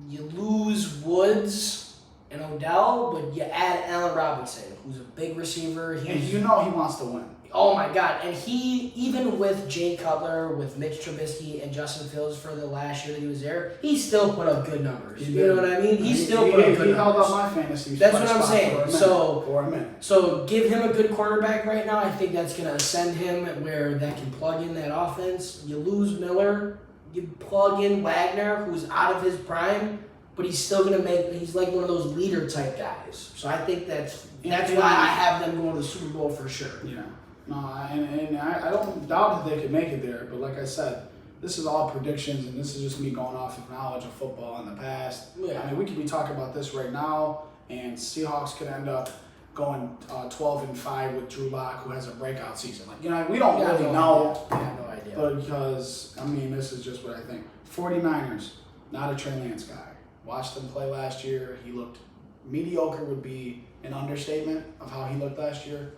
you lose Woods and Odell, but you add Allen Robinson, who's a big receiver. And he wants to win. Oh my God! And he, even with Jay Cutler, with Mitch Trubisky, and Justin Fields for the last year that he was there, he still put up good numbers. You know what I mean? He still put up good numbers. He held up my fantasy. That's what I'm saying. For a minute. So give him a good quarterback right now. I think that's going to ascend him where that can plug in that offense. You lose Miller, you plug in Wagner, who's out of his prime, but he's still going to he's like one of those leader type guys. So I think that's why I have them going to the Super Bowl for sure. Yeah. No, and I don't doubt that they could make it there, but like I said, this is all predictions, and this is just me going off of knowledge of football in the past. Yeah. I mean, we could be talking about this right now, and Seahawks could end up going 12-5 with Drew Lock, who has a breakout season. We don't really know. I have no idea. But because, this is just what I think. 49ers, not a Trey Lance guy. Watched them play last year. He looked mediocre would be an understatement of how he looked last year.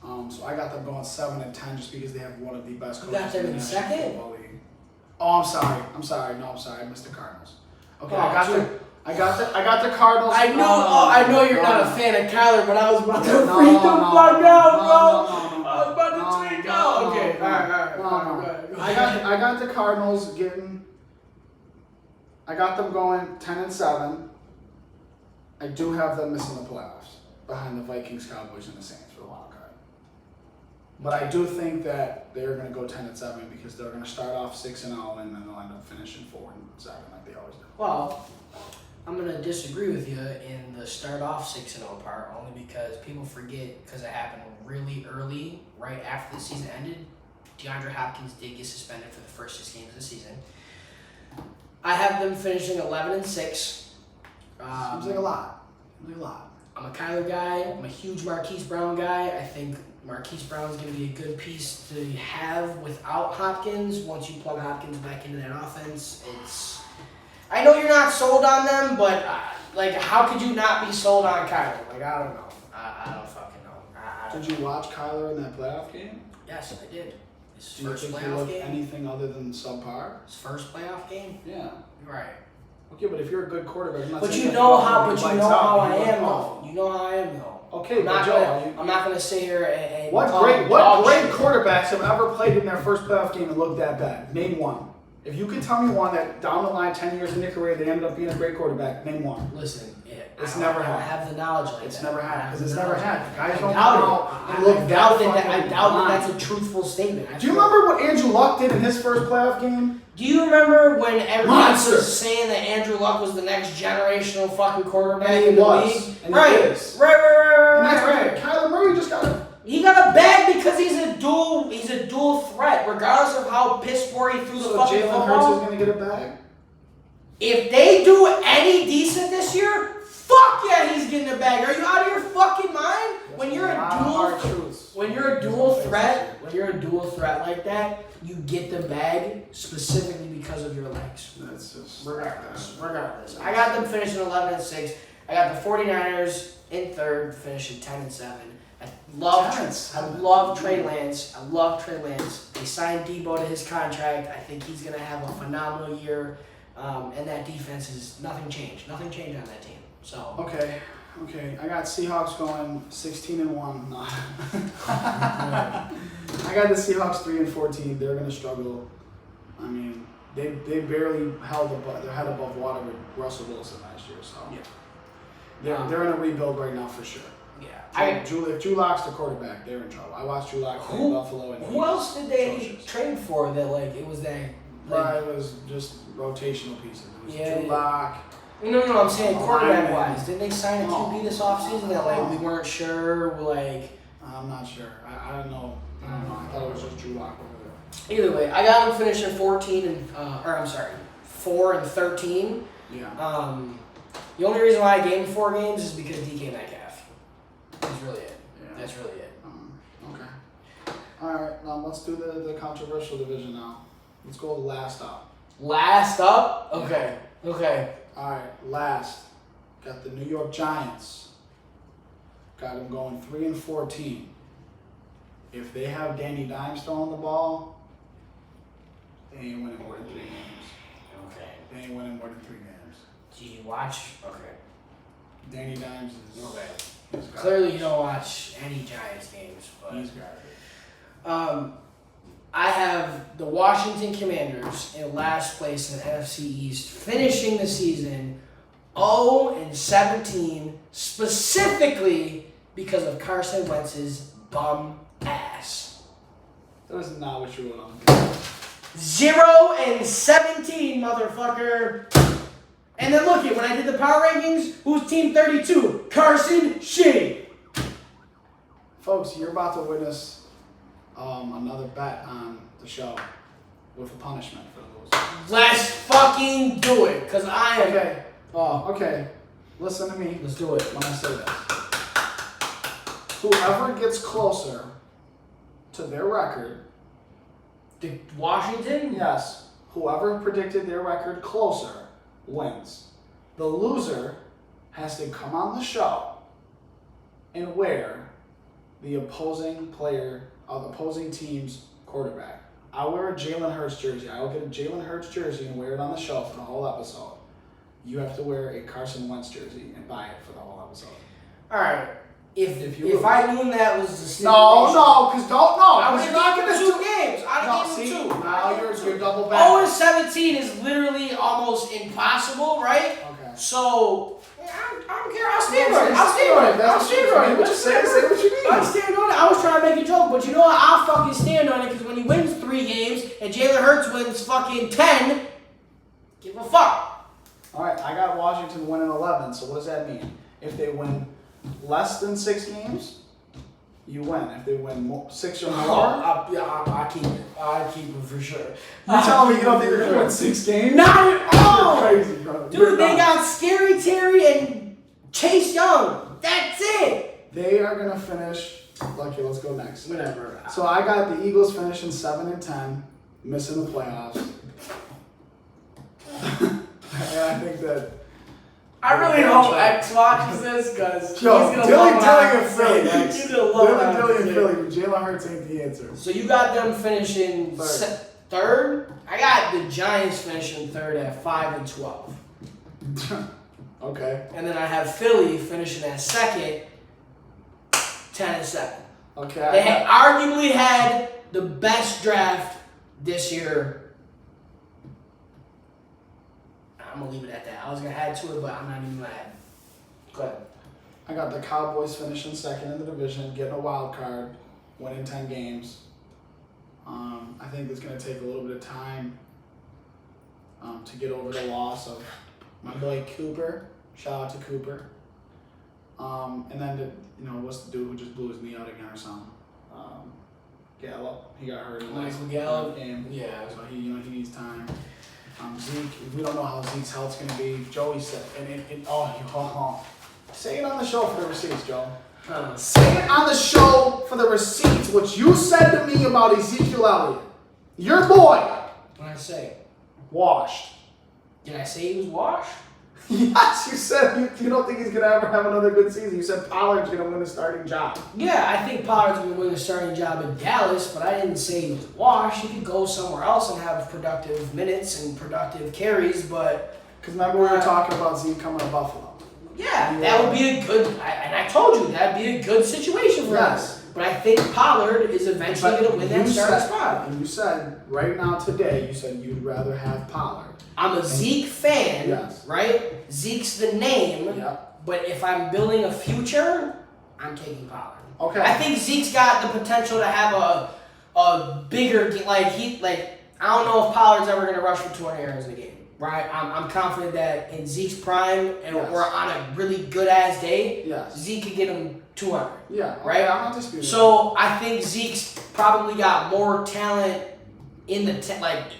So I got them going 7-10 just because they have one of the best coaches You got them in in the National second? Football League. Oh, I'm sorry. No, I'm sorry. I missed the Cardinals. Okay, Oh, I got the Cardinals. I know you're not a fan of Kyler, but I was about to freak the No, fuck out, bro. no, I was about to tweak out. Okay, all right. Go ahead. I got the Cardinals getting. I got them going 10-7. I do have them missing the playoffs behind the Vikings, Cowboys, and the Saints for the wild card. But I do think that they're going to go 10-7 because they're going to start off 6-0 and then they'll end up finishing 4-7 like they always do. Well, I'm going to disagree with you in the start off 6-0 part, only because people forget, because it happened really early, right after the season ended. DeAndre Hopkins did get suspended for the first 6 games of the season. I have them finishing 11-6. Seems like a lot. I'm a Kyler guy. I'm a huge Marquise Brown guy. I think Marquise Brown is going to be a good piece to have without Hopkins. Once you plug Hopkins back into that offense, I know you're not sold on them, but how could you not be sold on Kyler? I don't know. I don't fucking know. Did you watch Kyler in that playoff game? Yes, I did. His Do you first think he playoff looked game. anything other than subpar? His first playoff game. Yeah. Right. Okay, but if you're a good quarterback, I'm not But saying you that know he how. lights But you know out, how he I looked am, awful. though. You know how I am, though. Okay, I'm but not Joe, gonna. I'm not gonna sit here and what call great dog shit. quarterbacks have ever played in their first playoff game and looked that bad? Name one. If you could tell me one that down the line, 10 years in their career, they ended up being a great quarterback, name one. Listen, It's I never don't happened. have the knowledge like It's that. never I happened have because it's the never knowledge. happened. Guys I don't doubt come it. out and I look doubt that that. I fucking doubt that blind. that's a truthful statement. Do you remember what Andrew Luck did in his first playoff game? Do you remember when everyone Monster. was saying that Andrew Luck was the next generational fucking quarterback And he in the was. league? And he Right. is. Right. And that's what Kyler Murray just got a... He got a bag because he's a dual threat, regardless of how piss poor he threw the So fucking Jalen Hurts football. is going to get a bag? If they do any decent this year, fuck yeah, he's getting a bag. Are you out of your fucking mind? When you're a dual threat like that, you get the bag specifically because of your legs. That's just... Regardless. I got them finishing 11-6. I got the 49ers in third, finishing 10-7. I love Trey Lance. They signed Debo to his contract. I think he's going to have a phenomenal year. And that defense is nothing changed. Nothing changed on that team. So Okay. I got Seahawks going 16-1. No. I got the Seahawks 3-14. They're going to struggle. I mean, they barely held their head above water with Russell Wilson last year. So yeah. they're in a rebuild right now for sure. Yeah. If Drew Lock's the quarterback, they're in trouble. I watched Drew Lock play in Buffalo. And Who else did they atrocious. trade for that, it was that... It was just rotational pieces. It was Drew Lock. No, I'm saying quarterback-wise. Didn't they sign a QB this offseason that, we weren't sure, I'm not sure. I don't know. I thought it was just Drew Lock over there. Either way, I got them finishing 4 and 13. Yeah. The only reason why I gave them 4 games is because DK Metcalf. That's really it. Yeah. That's really it. Okay. All right. Now let's do the controversial division now. Let's go last up. Last up? Okay. All right. Last. Got the New York Giants. Got them going 3-14. If they have Danny Dimes throwing the ball, they ain't winning more than 3 games. Okay. They ain't winning more than 3 games. Do you watch? Okay. Danny Dimes is... Okay. he's garbage. Clearly you don't watch any Giants games, but... He's garbage. I have the Washington Commanders in last place in the NFC East, finishing the season 0-17, specifically because of Carson Wentz's bum ass. That was not what you were on. 0-17, motherfucker. And then look it, when I did the power rankings, who's team 32? Carson Shitty. Folks, you're about to witness another bet on the show with a punishment for those. Let's fucking do it, because I am... Okay. Oh, Okay. Listen to me let's do it. when I say this. Whoever gets closer to their record, Washington? yes, whoever predicted their record closer wins. The loser has to come on the show and wear the opposing team's quarterback. I'll wear a Jalen Hurts jersey. I will get a Jalen Hurts jersey and wear it on the show for the whole episode. You have to wear a Carson Wentz jersey and buy it for the whole episode. All right. If I knew that was the stipulation. No, because don't know. I would You're not give gonna him 2 games. I'd give him 2. Now you're double back. 0-17 is literally almost impossible, right? Okay. So I don't care. I'll stand on it. I'll stand on it. Say what you mean. I'll stand on it. I was trying to make a joke, but you know what? I'll fucking stand on it because when he wins 3 games and Jalen Hurts wins fucking 10, give a fuck. All right, I got Washington winning 11. So what does that mean? If they win less than 6 games, you win. If they win 6 or more, I keep it. I keep it for sure. You telling me you don't think they're gonna win 6 games? Not at all. You're crazy, bro. Dude, they got Scary Terry and Chase Young. That's it. They are gonna finish. Okay, let's go next. Whatever. So I got the Eagles finishing 7-10, missing the playoffs. And I think that. I really hope X watches this because he's Yo, gonna Dilly love and Philly. He's gonna love Dilly and Philly. Jalen Hurts ain't the answer. So you got them finishing third. I got the Giants finishing third at 5-12, Okay. and then I have Philly finishing at second, 10-7. Okay. They arguably had the best draft this year. I'm gonna leave it at that. I was gonna add to it, but I'm not even gonna add. Go ahead. I got the Cowboys finishing second in the division, getting a wild card, winning 10 games. I think it's going to take a little bit of time to get over the loss of my boy Cooper. Shout out to Cooper. And then, what's the dude who just blew his knee out again or something? Gallup. He got hurt in the last game. Yeah. So he needs time. Zeke, we don't know how Zeke's health's going to be. Joey said, say it on the show for the receipts, Joe. Say it on the show for the receipts, what you said to me about Ezekiel Elliott. Your boy. What did I say? Washed. Did I say he was washed? Yes, you said you don't think he's going to ever have another good season. You said Pollard's going to win the starting job. Yeah, I think Pollard's going to win the starting job in Dallas, but I didn't say he was washed. He could go somewhere else and have productive minutes and productive carries, but... Because remember we were talking about Zeke coming to Buffalo. Yeah, that would be a good... and I told you, that would be a good situation for us. But I think Pollard is eventually going to win that starting spot. And you said, right now today, you said you'd rather have Pollard. I'm a Zeke fan, yes. Right? Zeke's the name, yep. But if I'm building a future, I'm taking Pollard. Okay. I think Zeke's got the potential to have a bigger I don't know if Pollard's ever going to rush for 200 yards in a game, right? I'm confident that in Zeke's prime and or on a really good ass day, Zeke could get him 200. Yeah. Right. I'm not disputing. So I think Zeke's probably got more talent in the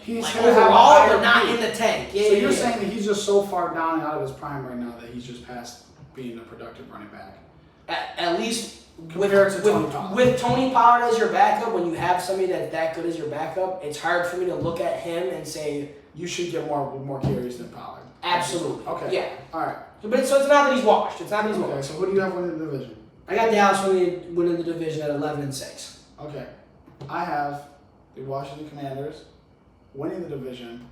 he's overall, but not in the tank. Yeah, so you're saying that he's just so far down and out of his prime right now that he's just past being a productive running back. At least with Tony Pollard as your backup, when you have somebody that's that good as your backup, it's hard for me to look at him and say you should get more carries than Pollard. Absolutely. Okay. Yeah. All right. But so it's not that he's washed. It's not that he's washed. Okay. So who do you have winning the division? I got Dallas winning the division at 11-6. Okay. I have the Washington Commanders winning the division.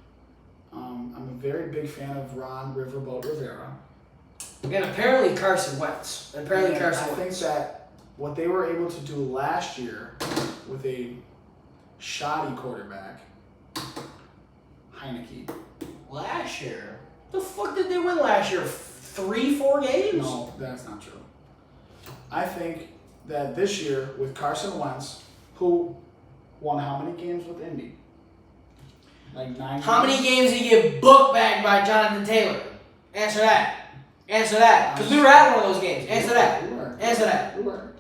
I'm a very big fan of Ron Riverboat Rivera. And apparently Carson Wentz. I think that what they were able to do last year with a shoddy quarterback, Heineke. Last year? The fuck did they win last year? 3-4 games? No, that's not true. I think that this year with Carson Wentz, who won how many games with Indy? Like 9 How many games did he get booked back by Jonathan Taylor? Answer that. Answer that. Because we were at one of those games. Answer that. Answer that. We were.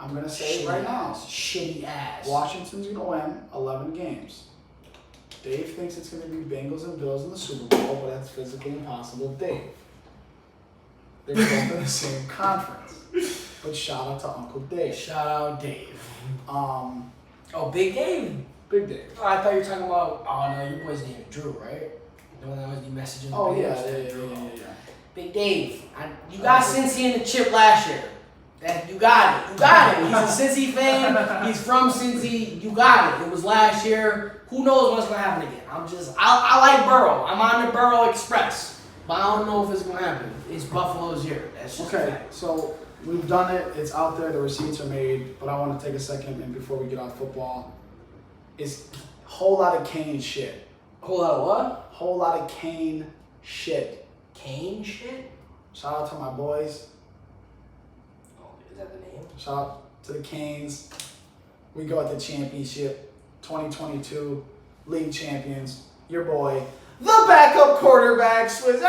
I'm going to say it right now. Shitty ass. Washington's going to win 11 games. Dave thinks it's going to be Bengals and Bills in the Super Bowl, but that's physically impossible. Dave. They're both in the same conference. But shout out to Uncle Dave. Shout out Dave. Big Dave. Big Dave. Oh, I thought you were talking about, your boy's name is Drew, right? The one that was you messaging. Oh, yeah. Big Dave. You got Cincy in the chip last year. You got it. You got it. He's a Cincy fan. He's from Cincy. You got it. It was last year. Who knows what's gonna happen again? I like Burrow. I'm on the Burrow Express, but I don't know if it's gonna happen. It's Buffalo's year. That's just a Okay, fact. so we've done it. It's out there. The receipts are made. But I want to take a second, and before we get off football, it's a whole lot of Kane shit. Whole lot of what? Whole lot of Kane shit. Kane shit? Shout out to my boys. Oh, is that the name? Shout out to the Canes. We go at the championship 2022 league champions. Your boy, the backup quarterback, Swizz.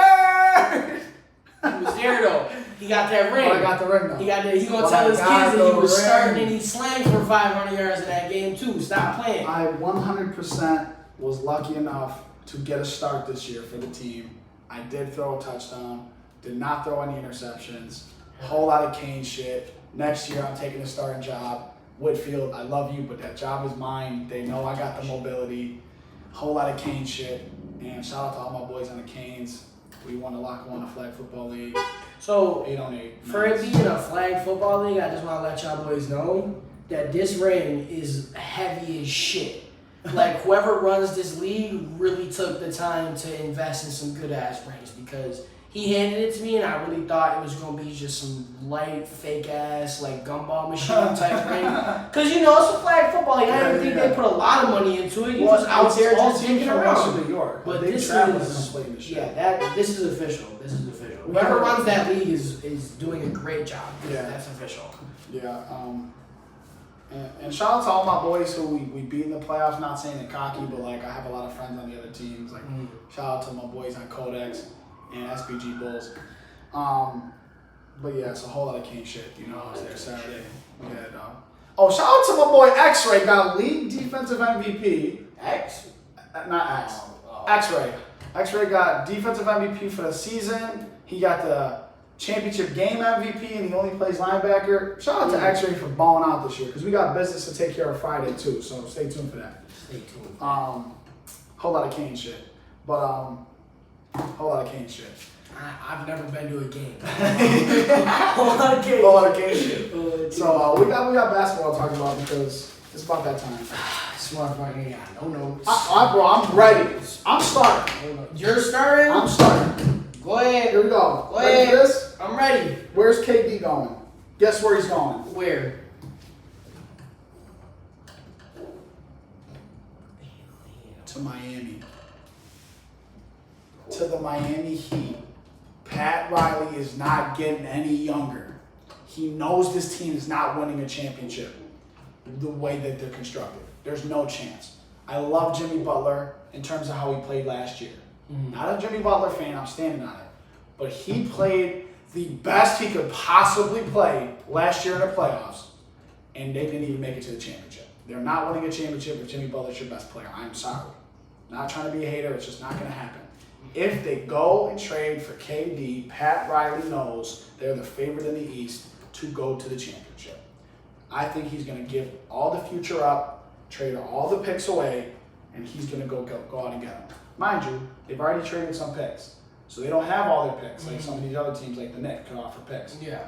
He was there though. He got that ring. I got the ring though. He got that. He gonna But tell I his got kids that he the was ring. starting and he slammed for 500 yards in that game too. Stop playing. I 100% was lucky enough to get a start this year for the team. I did throw a touchdown. Did not throw any interceptions. Whole lot of Kane shit. Next year I'm taking a starting job. Whitfield, I love you, but that job is mine. They know I got the mobility. Whole lot of Kane shit. And shout out to all my boys on the Canes. We won the Locker One Flag Football League. So 8-on-8. for it being a flag football league, I just want to let y'all boys know that this ring is heavy as shit. Like whoever runs this league really took the time to invest in some good ass rings because he handed it to me and I really thought it was gonna be just some light fake ass like gumball machine type ring. Cause you know it's a flag football league. I didn't think they put a lot of money into it. You just out there just kicking from around. New York. But they this travel is to play this shit. this is official. This is official. Whoever runs that league is doing a great job. Yeah. That's official. Yeah, and shout out to all my boys who we beat in the playoffs. Not saying it cocky, but like I have a lot of friends on the other teams. Like shout out to my boys on Codex and SBG Bulls. But yeah, it's a whole lot of Kane shit. You know, I was there Saturday. We had oh, shout out to my boy X-Ray, got league defensive MVP. X? Not X. Oh. X-Ray. X-Ray got defensive MVP for the season. He got the championship game MVP, and he only plays linebacker. Shout out to X-Ray for balling out this year, because we got business to take care of Friday too. So stay tuned for that. Stay tuned. Whole lot of Kane shit, but whole lot of Kane shit. I've never been to a game. Whole lot of Kane shit. So we got basketball to talk about because it's about that time. Smart fucking guy. No notes. Bro, I'm ready. I'm starting. You're starting? I'm starting. Go ahead. Here we go. Go Ready ahead. for this? I'm ready. Where's KD going? Guess where he's going? Where? To Miami. To the Miami Heat. Pat Riley is not getting any younger. He knows this team is not winning a championship the way that they're constructed. There's no chance. I love Jimmy Butler in terms of how he played last year. Not a Jimmy Butler fan, I'm standing on it. But he played the best he could possibly play last year in the playoffs, and they didn't even make it to the championship. They're not winning a championship if Jimmy Butler's your best player. I'm sorry. Not trying to be a hater, it's just not going to happen. If they go and trade for KD, Pat Riley knows they're the favorite in the East to go to the championship. I think he's going to give all the future up, trade all the picks away, and he's going to go out and get them. Mind you, they've already traded some picks, so they don't have all their picks like some of these other teams like the Knicks can offer picks. Yeah.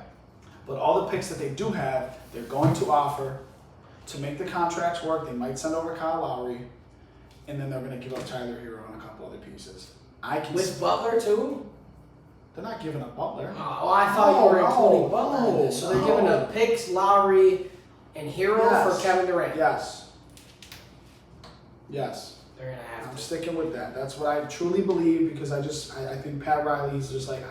But all the picks that they do have, they're going to offer to make the contracts work. They might send over Kyle Lowry, and then they're going to give up Tyler Hero and a couple other pieces. With Butler too? They're not giving up Butler. Oh, I thought you were including Butler. no, So they're giving up picks, Lowry, and Hero for Kevin Durant. Yes. They're gonna have I'm to. sticking with that. That's what I truly believe because I think Pat Riley's just like,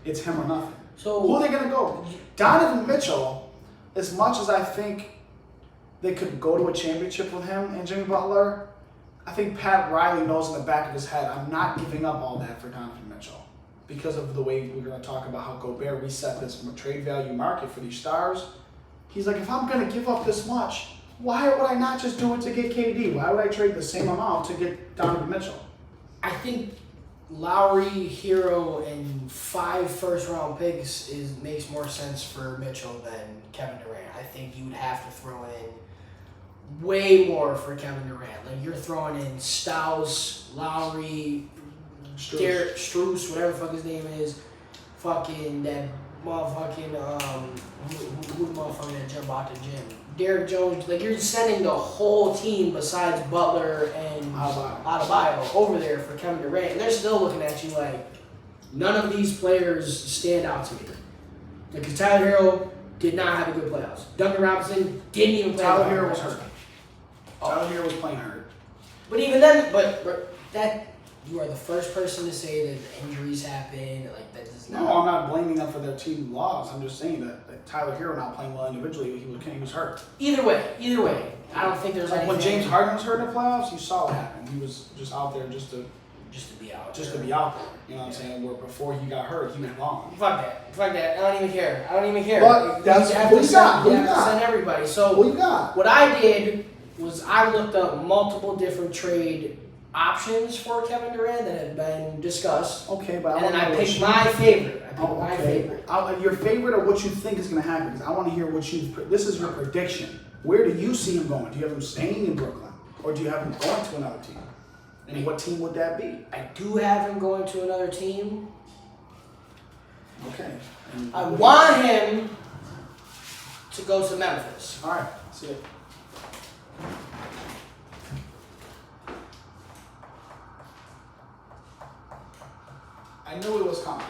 it's him or nothing. So Who are they going to go? Donovan Mitchell, as much as I think they could go to a championship with him and Jimmy Butler, I think Pat Riley knows in the back of his head, I'm not giving up all that for Donovan Mitchell because of the way we're going to talk about how Gobert reset this trade value market for these stars. He's like, if I'm going to give up this much, why would I not just do it to get KD? Why would I trade the same amount to get Donovan Mitchell? I think Lowry, Hero, and 5 first-round picks makes more sense for Mitchell than Kevin Durant. I think you would have to throw in way more for Kevin Durant. Like you're throwing in Stouse, Lowry, Struce, whatever the fuck his name is, fucking that motherfucking who the motherfucker that jump out the gym? Derek Jones. Like you're sending the whole team besides Butler and Adebayo over there for Kevin Durant, and they're still looking at you like none of these players stand out to me. Because Tyler Hero did not have a good playoffs. Duncan Robinson didn't even play. Tyler Hero was hurt. Tyler Hero was playing hurt. But even then, but that you are the first person to say that injuries happen. Like that does not. No, I'm not blaming them for their team loss. I'm just saying that Tyler Hero not playing well individually, he was hurt. Either way, I don't think there's like anything. when James Harden was hurt in the playoffs, you saw what happened. He was just out there just to be out. Just to be out there. You know what I'm saying? Where before he got hurt, he was long. Fuck that. I don't even care. But that's what you got. You have to send everybody. So what you got? What I did was I looked up multiple different trade options for Kevin Durant that have been discussed. Okay, but and then I picked my favorite. My favorite. Your favorite or what you think is going to happen? Because I want to hear what you. This is your prediction. Where do you see him going? Do you have him staying in Brooklyn, or do you have him going to another team? And what team would that be? I do have him going to another team. Okay. I want him to go to Memphis. All right. See it. I knew it was coming.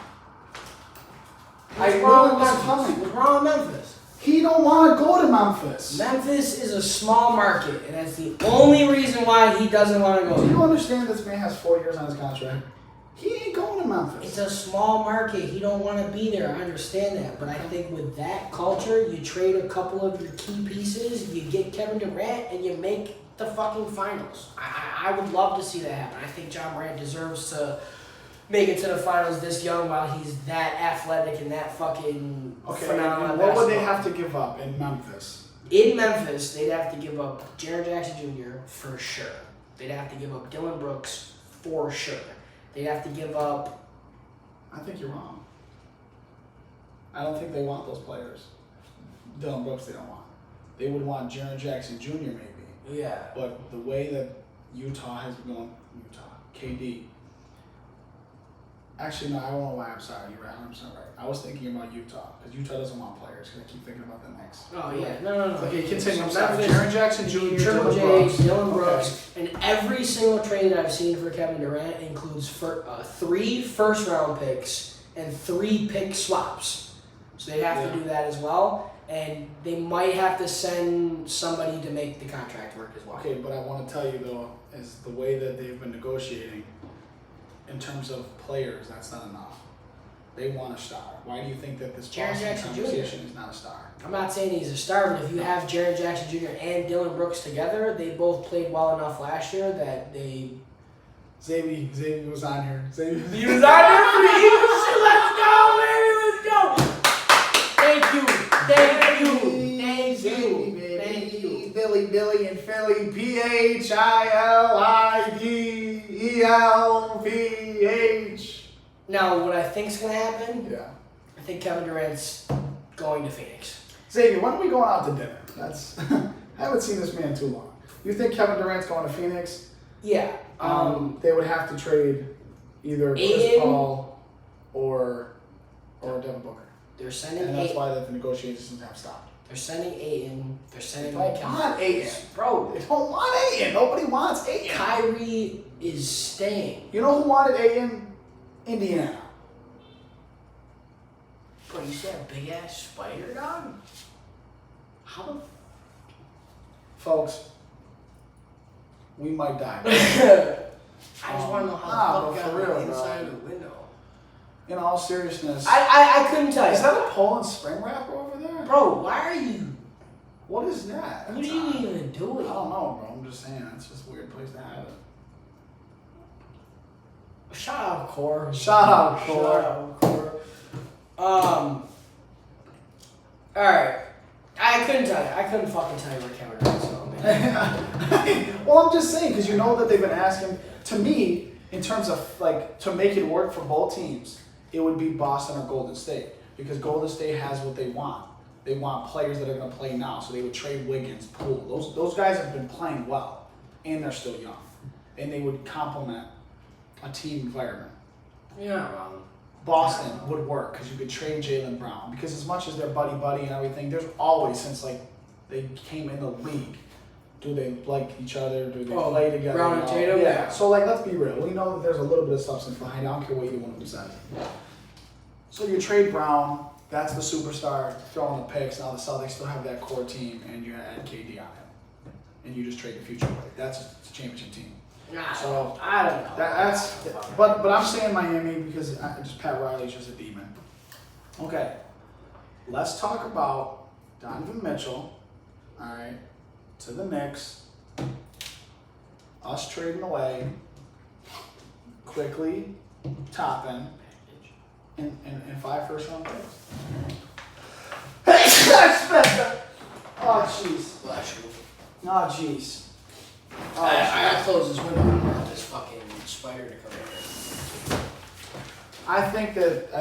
What's wrong with Memphis? He don't want to go to Memphis. Memphis is a small market, and that's the only reason why he doesn't want to go. Do you understand this man has 4 years on his contract? He ain't going to Memphis. It's a small market. He don't want to be there. I understand that. But I think with that culture, you trade a couple of your key pieces, you get Kevin Durant, and you make the fucking finals. I would love to see that happen. I think John Morant deserves to make it to the finals this young while he's that athletic and that fucking phenomenal. And what would they have to give up in Memphis? In Memphis, they'd have to give up Jaren Jackson Jr. for sure. They'd have to give up Dylan Brooks for sure. They'd have to give up. I think you're wrong. I don't think they want those players. Dylan Brooks, they don't want. They would want Jaren Jackson Jr. maybe. Yeah. But the way that Utah has been going, KD. Actually, no, I don't know why. I'm sorry. You're right. 100% right. I was thinking about Utah because Utah doesn't want players. Because I keep thinking about the Knicks. Oh yeah, no. Okay, continue. I'm So sorry. Jaren Jackson Jr. Triple J, Dylan Brooks, Okay. and every single trade that I've seen for Kevin Durant includes 3 first-round picks and 3 pick swaps. So they have to do that as well, and they might have to send somebody to make the contract work as well. Okay, but I want to tell you though, is the way that they've been negotiating. In terms of players, that's not enough. They want a star. Why do you think that this Jaren Boston Jackson conversation is not a star? I'm not saying he's a star, but if you have Jaren Jackson Jr. and Dylan Brooks together, they both played well enough last year that they. Xavier was on here. He was on here for the Eagles. Let's go, baby. Let's go. Thank you. Billy and Philly. PHILIDELVH. Now, what I think's gonna happen? Yeah. I think Kevin Durant's going to Phoenix. Xavier, when are we going out to dinner? That's I haven't seen this man too long. You think Kevin Durant's going to Phoenix? Yeah. They would have to trade either Chris Paul or Devin Booker. They're sending and that's why the negotiations have stopped. They're sending Ayton. They're sending They don't want Ayton. Bro, They don't want Ayton. Nobody wants Ayton. Kyrie is staying. You know who wanted Ayton? Indiana. Bro, you see that big ass spider dog? How the Folks, we might die. I just want to know how the fuck got on the inside of the window. In all seriousness. I couldn't tell you. Is that a Poland spring wrapper over there? Bro, why are you? What is that? What are you even doing? I don't know, bro. I'm just saying. It's just a weird place to have it. Shout out Core. Shout out Core. Alright. I couldn't tell you. I couldn't fucking tell you where Kevin Durant's going, man. Well, I'm just saying, because you know that they've been asking, to me, in terms of, like, to make it work for both teams, it would be Boston or Golden State. Because Golden State has what they want. They want players that are going to play now. So they would trade Wiggins, Poole. Those guys have been playing well. And they're still young. And they would complement a team environment. You're not wrong. Boston would work because you could trade Jaylen Brown. Because as much as they're buddy and everything, there's always, since like they came in the league, do they like each other? Do they play together? Brown and Tatum? Yeah. So like, let's be real. We know that there's a little bit of substance behind it. I don't care what either one of them says. So you trade Brown. That's the superstar throwing the picks. Now the Celtics still have that core team, and you add KD on it, and you just trade the future away. That's a championship team. So I don't know. But I'm saying Miami because just Pat Riley's just a demon. Okay, let's talk about Donovan Mitchell. All right, to the Knicks. Us trading away quickly, Toppin, and 5 first-round picks. Oh jeez. Bless you. Oh jeez. I gotta close this window. I don't want this fucking spider to come in here. I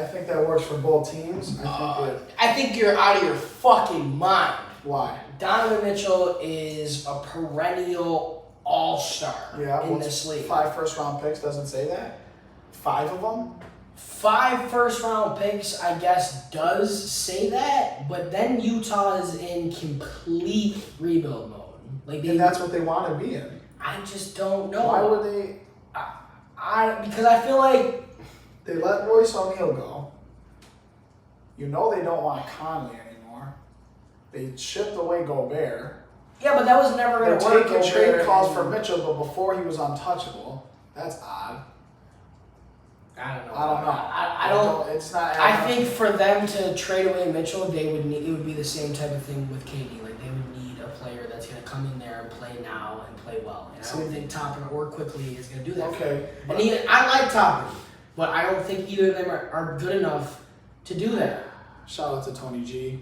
think that works for both teams. I think you're out of your fucking mind. Why? Donovan Mitchell is a perennial all-star in this league. 5 first-round picks doesn't say that. 5 of them. 5 first-round picks, I guess, does say that, but then Utah is in complete rebuild mode. And that's what they want to be in. I just don't know. Why would they? Because I feel like they let Royce O'Neal go. You know they don't want Conley anymore. They shipped away Gobert. Yeah, but that was never going to work. They're taking trade calls for Mitchell, but before he was untouchable. That's odd. I don't know. I don't. It's not. I think for them to trade away Mitchell, it would be the same type of thing with KD. Like they would need a player that's going to come in there and play now and play well. And I don't think Toppin or Quickly is going to do that. Okay. And I like Toppin, but I don't think either of them are good enough to do that. Shout out to Tony G.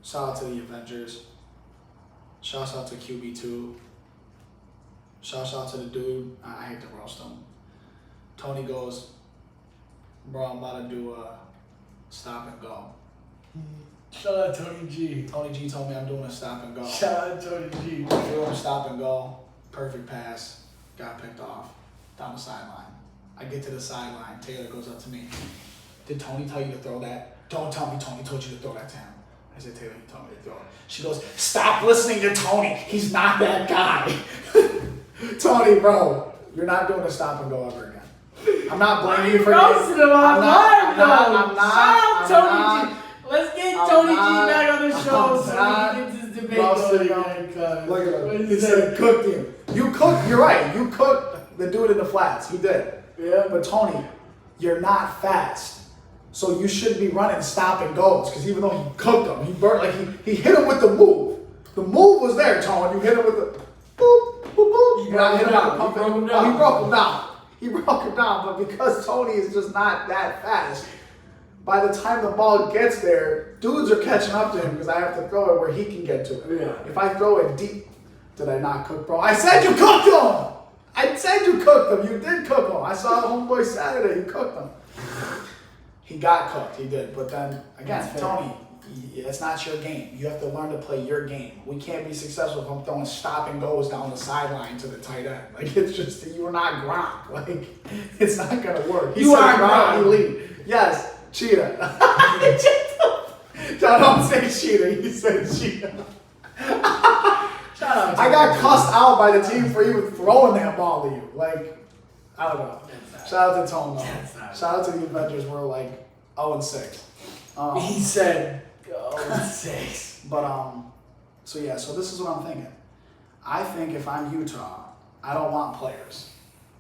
Shout out to the Avengers. Shout out to QB2. Shout out to the dude. I hate to roast him. Tony goes, bro, I'm about to do a stop and go. Shout out Tony G. Tony G told me I'm doing a stop and go. Shout out Tony G. I'm doing a stop and go. Perfect pass. Got picked off. Down the sideline. I get to the sideline. Taylor goes up to me. Did Tony tell you to throw that? Don't tell me Tony told you to throw that to him. I said, Taylor, he told me to throw it. She goes, stop listening to Tony. He's not that guy. Tony, bro, you're not doing a stop and go ever again. I'm not blaming you for roasting him I'm live, not. Shout out Tony G. Let's get Tony G back on the show so he gets his debate going again. Look at him. He said cooked him. You cooked. You're right. You cooked the dude in the flats. You did. Yeah. But Tony, you're not fast. So you shouldn't be running stop and goes because even though he cooked him, he burnt he hit him with the move. The move was there, Tony. You hit him with the boop, boop, boop. He broke him down. He broke him down. He broke him down, but because Tony is just not that fast, by the time the ball gets there, dudes are catching up to him because I have to throw it where he can get to it. Yeah. If I throw it deep, did I not cook, bro? I said you cooked him! I said you cooked him. You did cook him. I saw homeboy Saturday. You cooked him. He got cooked. He did. But then, again, Tony, it's not your game. You have to learn to play your game. We can't be successful if I'm throwing stop and goes down the sideline to the tight end. Like, it's just, you're not Gronk. Like, it's not going to work. You are Gronk. Elite. Yes, cheetah. Don't say cheetah. He said cheetah. Shout out. I got cussed out by the team for even throwing that ball to you. Like, I don't know. Shout out to Tone. Shout out to the Avengers. We're like 0-6. He said 0-6. But so yeah. So this is what I'm thinking. I think if I'm Utah, I don't want players.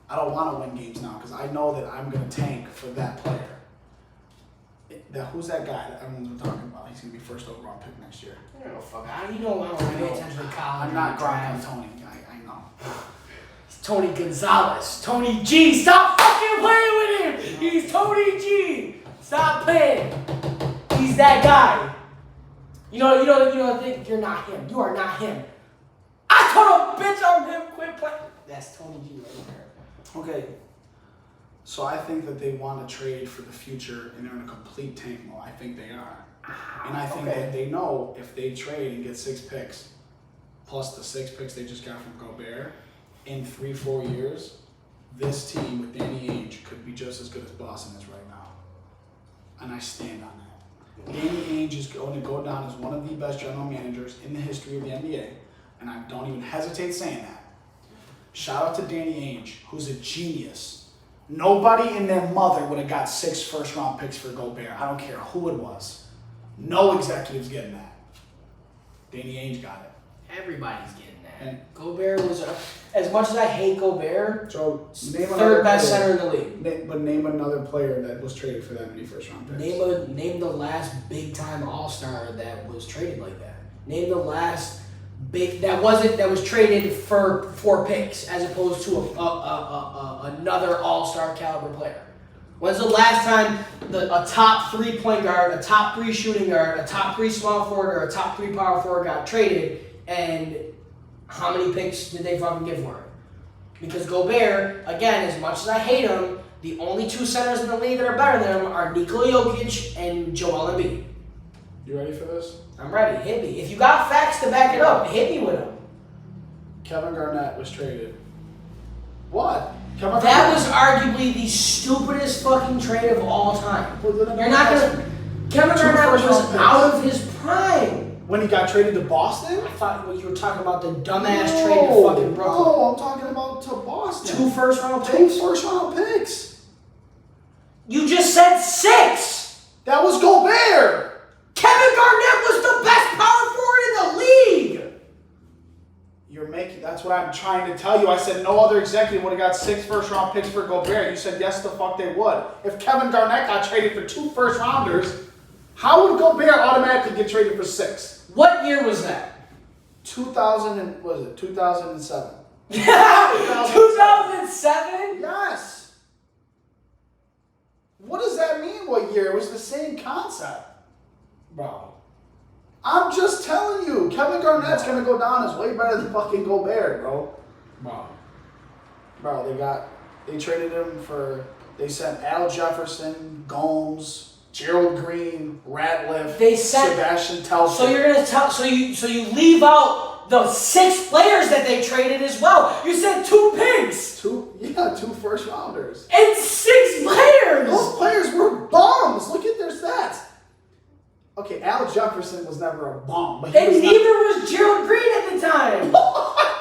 I don't want to win games now because I know that I'm gonna tank for that player. Who's that guy that everyone's been talking about? He's gonna be first overall pick next year. I don't know, fuck. You don't want to pay attention to college. I'm not Gronk and Tony. I know. It's Tony Gonzalez. Tony G. Stop fucking playing with him. He's Tony G. Stop playing. He's that guy. You don't think you're not him. You are not him. I told a bitch I'm him. Quit playing. That's Tony G right there. Okay. So I think that they want to trade for the future and they're in a complete tank mode. I think they are. And I think that they know if they trade and get 6 picks, plus the 6 picks they just got from Gobert, in 3-4 years, this team with Danny Ainge could be just as good as Boston is right now. and I stand on that. Danny Ainge is going to go down as one of the best general managers in the history of the NBA, and I don't even hesitate saying that. Shout out to Danny Ainge, who's a genius. Nobody in their mother would have got 6 first-round picks for Gobert. I don't care who it was. No executive's getting that. Danny Ainge got it. Everybody's getting that. And Gobert was, as much as I hate Gobert, so name third best player, center in the league. But name another player that was traded for that many first-round picks. Name the last big-time All-Star that was traded like that. Name the last big that was traded for 4 picks as opposed to another All-Star caliber player. When's the last time a top 3 point guard, a top 3 shooting guard, a top 3 small forward, or a top 3 power forward got traded, and how many picks did they fucking give for it? Because Gobert, again, as much as I hate him, the only 2 centers in the league that are better than him are Nikola Jokic and Joel Embiid. You ready for this? I'm ready. Hit me. If you got facts to back it up, hit me with them. Kevin Garnett was traded. What? Kevin That Garnett was arguably the stupidest fucking trade of all time. Well, then You're not gonna. Kevin 2 Garnett was first-round picks. out of his prime. When he got traded to Boston? I thought you were talking about the dumbass trade to fucking Brooklyn. No, I'm talking about to Boston. 2 first-round 2 picks. first-round picks. You just said 6. That was Gobert. Kevin Garnett was the best power forward in the league. That's what I'm trying to tell you. I said no other executive would have got 6 first-round picks for Gobert. You said yes, the fuck they would. If Kevin Garnett got traded for 2 first-rounders, how would Gobert automatically get traded for 6? What year was that? 2007. 2007? Yes. What does that mean? What year? It was the same concept. Bro. I'm just telling you, Kevin Garnett's gonna go down as way better than fucking Gobert, bro. Bro, they traded him for, they sent Al Jefferson, Gomes, Gerald Green, Ratliff, Sebastian Telfair. So you're gonna so you leave out the 6 players that they traded as well. You said 2 picks. 2 first rounders. And 6 players. Those players were bums. Look at their stats. Okay, Al Jefferson was never a bum. But and neither was Gerald Green at the time.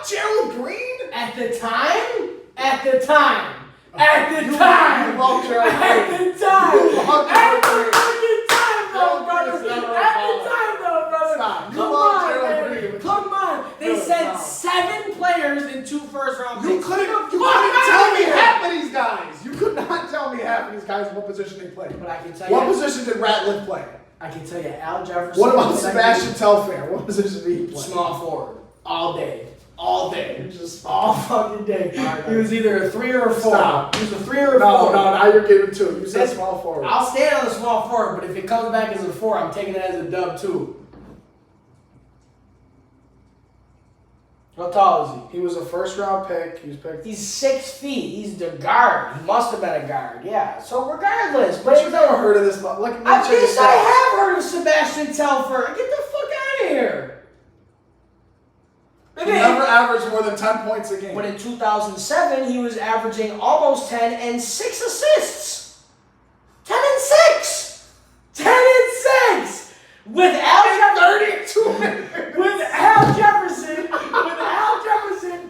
Gerald Green? At the time? At the time. You love Gerald Green. At the time. You love Gerald Green. At the time, though, brother. Gerald Green is never a At bum. the time, though, brother. Stop. You Come love on, Gerald man. Green. Come on. They sent 7 players in 2 first-round picks. You couldn't tell me half of these guys. You could not tell me half of these guys what position they played. But I can tell What you. position did Ratliff play? I can tell you, Al Jefferson. What about Sebastian Telfair? What position did he play? Small forward. All day. All day. You just All fucking day. He was either a 3 or a 4. Stop. He was a 3 or a 4. No, now you're giving 2. You said small forward. I'll stand on the small forward, but if it comes back as a 4, I'm taking it as a dub too. How tall is He was a first-round pick. He was picked. he? He's 6 feet. He's the guard. He must have been a guard. Yeah. So regardless, But you've never heard of this. Like, I guess I have heard of Sebastian Telfair. Get the fuck out of here. He never averaged more than 10 points a game. But in 2007, he was averaging almost 10 and 6 assists. 10 and 6. 10 and 6. With Al Jefferson,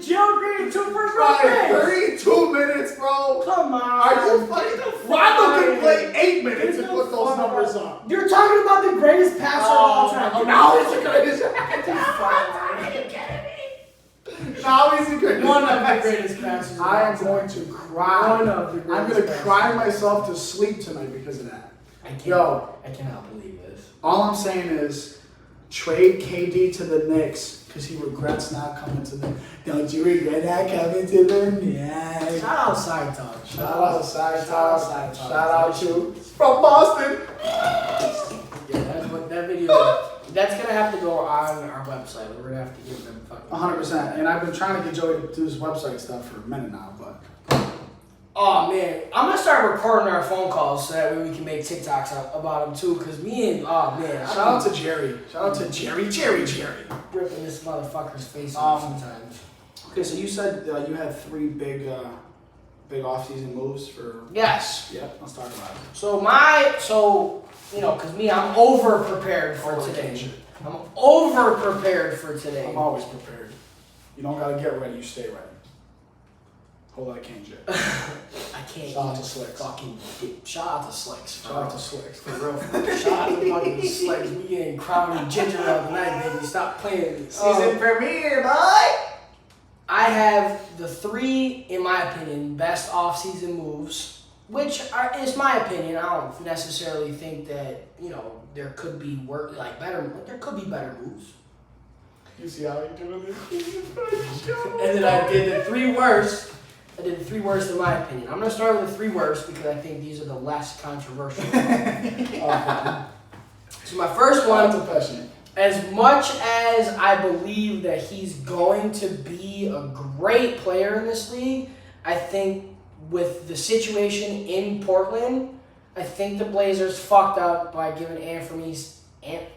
Gerald Green, 2 first-round picks. 32 minutes, bro. Come on. Are you fucking? Rondo can play 8 minutes and put those numbers up. You're talking about the greatest passer of all time. Now he's the greatest. Now he's the greatest. One of the greatest passers. I am going to cry. One of the greatest I'm going to cry passes. myself to sleep tonight because of that. I cannot believe this. All I'm saying is trade KD to the Knicks because he regrets not coming to them. Don't you regret not coming to them? Yeah. Shout out Side Talk. Shout out Side Talk. Side Talk. Shout out you. From Boston. Yeah, that video. That's gonna have to go on our website. We're gonna have to give them fucking 100%. And I've been trying to get Joey to do this website stuff for a minute now, but. Oh man, I'm gonna start recording our phone calls so that way we can make TikToks about them too. Cause me and Shout out to Jerry. Shout out to Jerry. ripping this motherfucker's face off sometimes. Okay, so you said you had 3 big big off-season moves for. Yes. Yep. Let's talk about it. So because me, I'm over prepared for today. I'm over prepared for today. I'm always prepared. You don't gotta get ready. You stay ready. Whole lot of cane shit. I can't. Shout out to Slicks. Shout out to Slicks. Shout out to Slicks. For real. Shout out to fucking Slicks. We getting crowded and ginger out tonight, baby. Stop playing. Season premiere, boy! I have the 3, in my opinion, best off-season moves, which is my opinion. I don't necessarily think that there could be better. There could be better moves. You see how you doing this? And then I did the 3 worst. I did the 3 worst in my opinion. I'm gonna start with the 3 worst because I think these are the less controversial. So my first one. To Pesci. As much as I believe that he's going to be a great player in this league, I think with the situation in Portland, I think the Blazers fucked up by giving Anthony, right?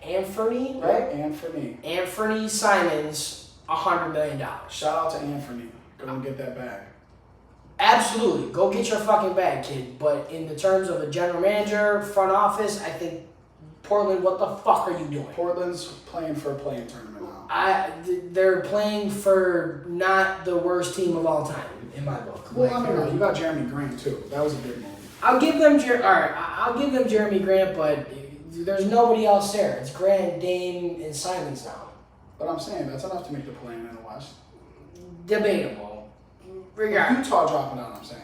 Anthony Simons $100 million. Shout out to Anthony. Go and get that bag. Absolutely. Go get your fucking bag, kid. But in the terms of a general manager, front office, I think Portland, what the fuck are you doing? Portland's playing for a play-in tournament now. They're playing for not the worst team of all time, in my book. Well, I mean, you got Jeremy Grant, too. That was a big move. I'll give them Jeremy Grant, but there's nobody else there. It's Grant, Dame, and Simons now. But I'm saying that's enough to make the play-in in the West. Debatable. Utah dropping out, I'm saying.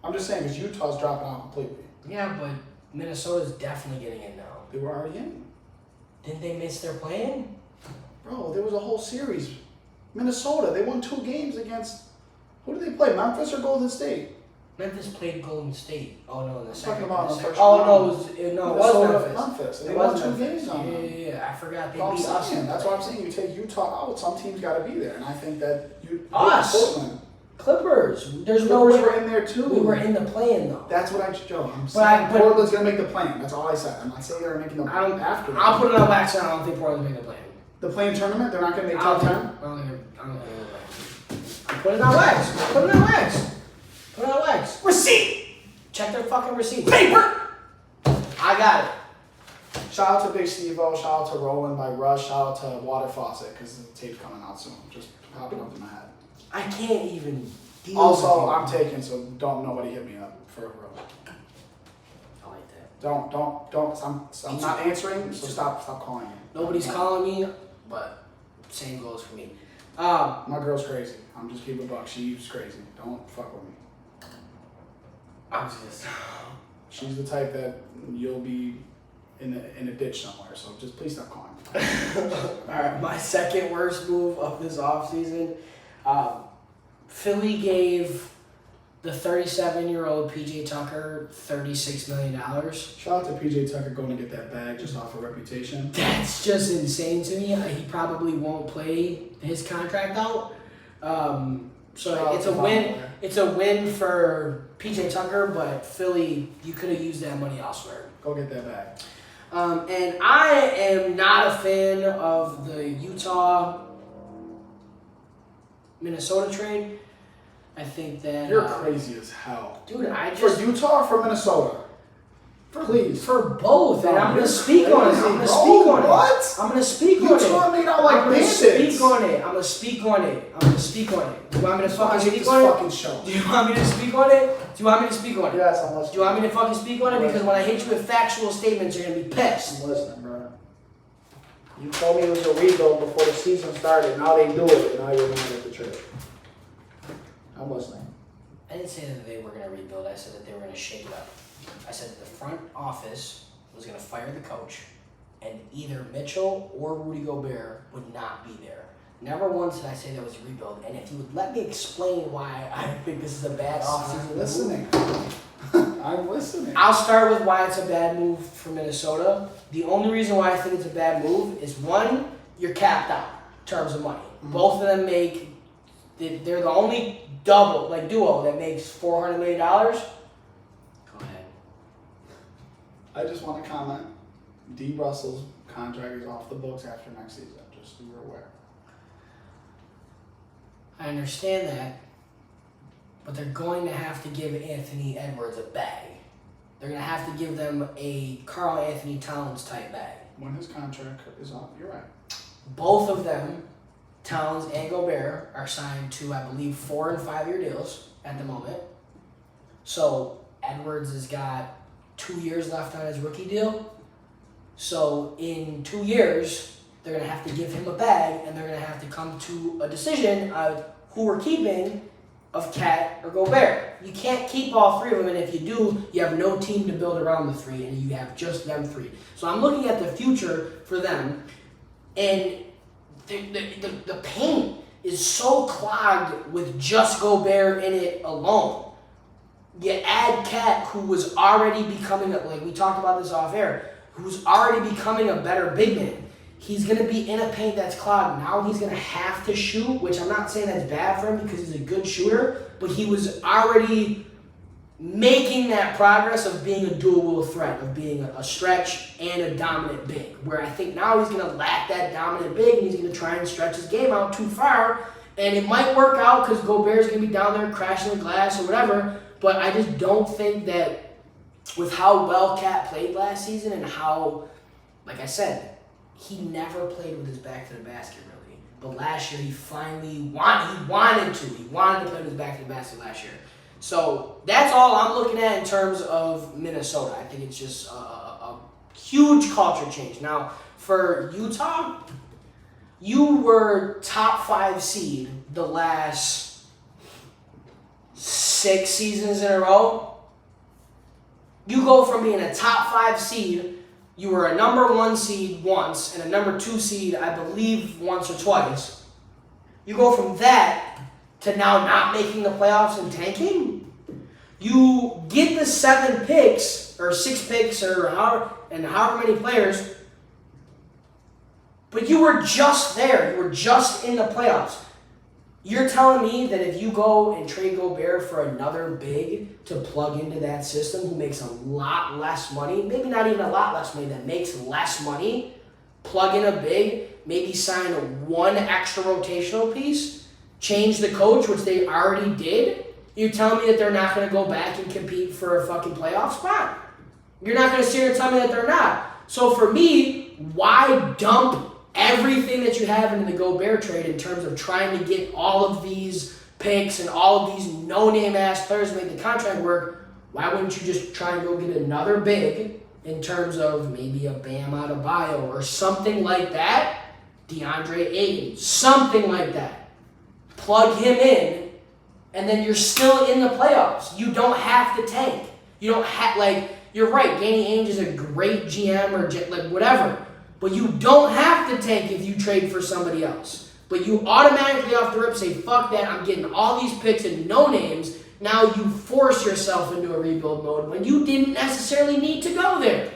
I'm just saying because Utah's dropping out completely. Yeah, but Minnesota's definitely getting in now. They were already in. Didn't they miss their play-in? Bro, there was a whole series. Minnesota, they won 2 games against. Who did they play? Memphis or Golden State? Memphis played Golden State. Oh no, the second. Talking about the first Oh round. no, it was Memphis. It They was won 2 Memphis. games on them. Yeah, I forgot they That's beat us. That's why I'm saying you take Utah out. Some teams got to be there, and I think that Us. Portland. Clippers. There's no Clippers way. were in there too. We were in the play-in though. That's what I'm saying. Portland's gonna make the play-in. That's all I said. I'm not saying they're making the play-in after. I'll put it on wax. I don't think Portland's making the play-in. The play-in tournament, they're not gonna make top 10. I don't think they're making the play-in. Put it on wax. Put it on wax. Put it on wax. Receipt. Check their fucking receipt. Paper. I got it. Shout out to Big Steve-O. Shout out to Roland by Rush. Shout out to Water Faucet because the tape's coming out soon. Just popping up in my head. I can't even deal Also, with I'm taking, so don't nobody hit me up for a real. I like that. Don't. I'm not answering, so stop calling me. Nobody's calling me, but same goes for me. My girl's crazy. I'm just keeping a buck. She's crazy. Don't fuck with me. I was just. She's the type that you'll be in a ditch somewhere. So just please stop calling me. Alright, my second worst move of this offseason. Philly gave the 37-year-old PJ Tucker $36 million. Shout out to PJ Tucker going to get that bag just off of reputation. That's just insane to me. He probably won't play his contract out. So it's a win. It's a win for PJ Tucker, but Philly, you could have used that money elsewhere. Go get that bag. And I am not a fan of the Utah-Minnesota trade. I think that You're crazy as hell. dude. For Utah or for Minnesota? Please. For both, and I'm gonna speak on it. I'm gonna speak on it. What? I'm gonna speak on it. Utah made out like I'm gonna bandits. speak on it. I'm gonna speak on it. I'm gonna speak on it. Do you want me to fucking speak on it? Fucking show. Do you want me to speak on it? Do you want me to speak on it? Yes, I'm listening. Do you want me to fucking speak on it? Because when I hit you with factual statements, you're gonna be pissed. I'm listening, bro. You told me it was a rebuild before the season started. Now they do it, and now you're going to get the trade. I'm listening. I didn't say that they were gonna rebuild. I said that they were gonna shake it up. I said that the front office was gonna fire the coach, and either Mitchell or Rudy Gobert would not be there. Never once did I say that was a rebuild. And if you would let me explain why I think this is a bad offseason. I'm listening. I'm listening. I'll start with why it's a bad move for Minnesota. The only reason why I think it's a bad move is one, you're capped out in terms of money. Mm-hmm. Both of them they're the only duo that makes $400 million. Go ahead. I just want to comment. D. Russell's contract is off the books after next season, just so you're aware. I understand that. but they're going to have to give Anthony Edwards a bag. They're going to have to give them a Karl Anthony Towns type bag. When his contract is up, you're right. Both of them, Towns and Gobert, are signed to, I believe, 4 and 5 year deals at the moment. So Edwards has got 2 years left on his rookie deal. So in 2 years, they're going to have to give him a bag, and they're going to have to come to a decision of who we're keeping of Cat or Gobert. You can't keep all 3 of them, and if you do, you have no team to build around the 3, and you have just them 3. So I'm looking at the future for them, and the paint is so clogged with just Gobert in it alone. You add Cat, who was already becoming, like we talked about this off air, who's already becoming a better big man. He's going to be in a paint that's clogged. Now he's going to have to shoot, which I'm not saying that's bad for him because he's a good shooter, but he was already making that progress of being a dual threat, of being a stretch and a dominant big, where I think now he's going to lack that dominant big and he's going to try and stretch his game out too far, and it might work out because Gobert's going to be down there crashing the glass or whatever, but I just don't think that with how well Cat played last season and how, like I said, he never played with his back to the basket, really. But last year, he finally wanted to. He wanted to play with his back to the basket last year. So that's all I'm looking at in terms of Minnesota. I think it's just a huge culture change. Now, for Utah, you were top 5 seed the last 6 seasons in a row. You go from being a top 5 seed, you were a number 1 seed once and a number 2 seed, I believe, once or twice. You go from that to now not making the playoffs and tanking. You get the 7 picks or 6 picks or however many players, but you were just there. You were just in the playoffs. You're telling me that if you go and trade Gobert for another big to plug into that system who makes a lot less money, maybe not even a lot less money, that makes less money, plug in a big, maybe sign 1 extra rotational piece, change the coach, which they already did, you're telling me that they're not going to go back and compete for a fucking playoff spot? You're not going to sit here and tell me that they're not. So for me, why dump everything that you have into the Gobert trade in terms of trying to get all of these picks and all of these no-name ass players to make the contract work? Why wouldn't you just try and go get another big in terms of maybe a Bam Adebayo or something like that? DeAndre Ayton, something like that. Plug him in, and then you're still in the playoffs. You don't have to tank. You don't have, you're right, Danny Ainge is a great GM or whatever. But you don't have to tank if you trade for somebody else. But you automatically off the rip say, fuck that, I'm getting all these picks and no names. Now you force yourself into a rebuild mode when you didn't necessarily need to go there.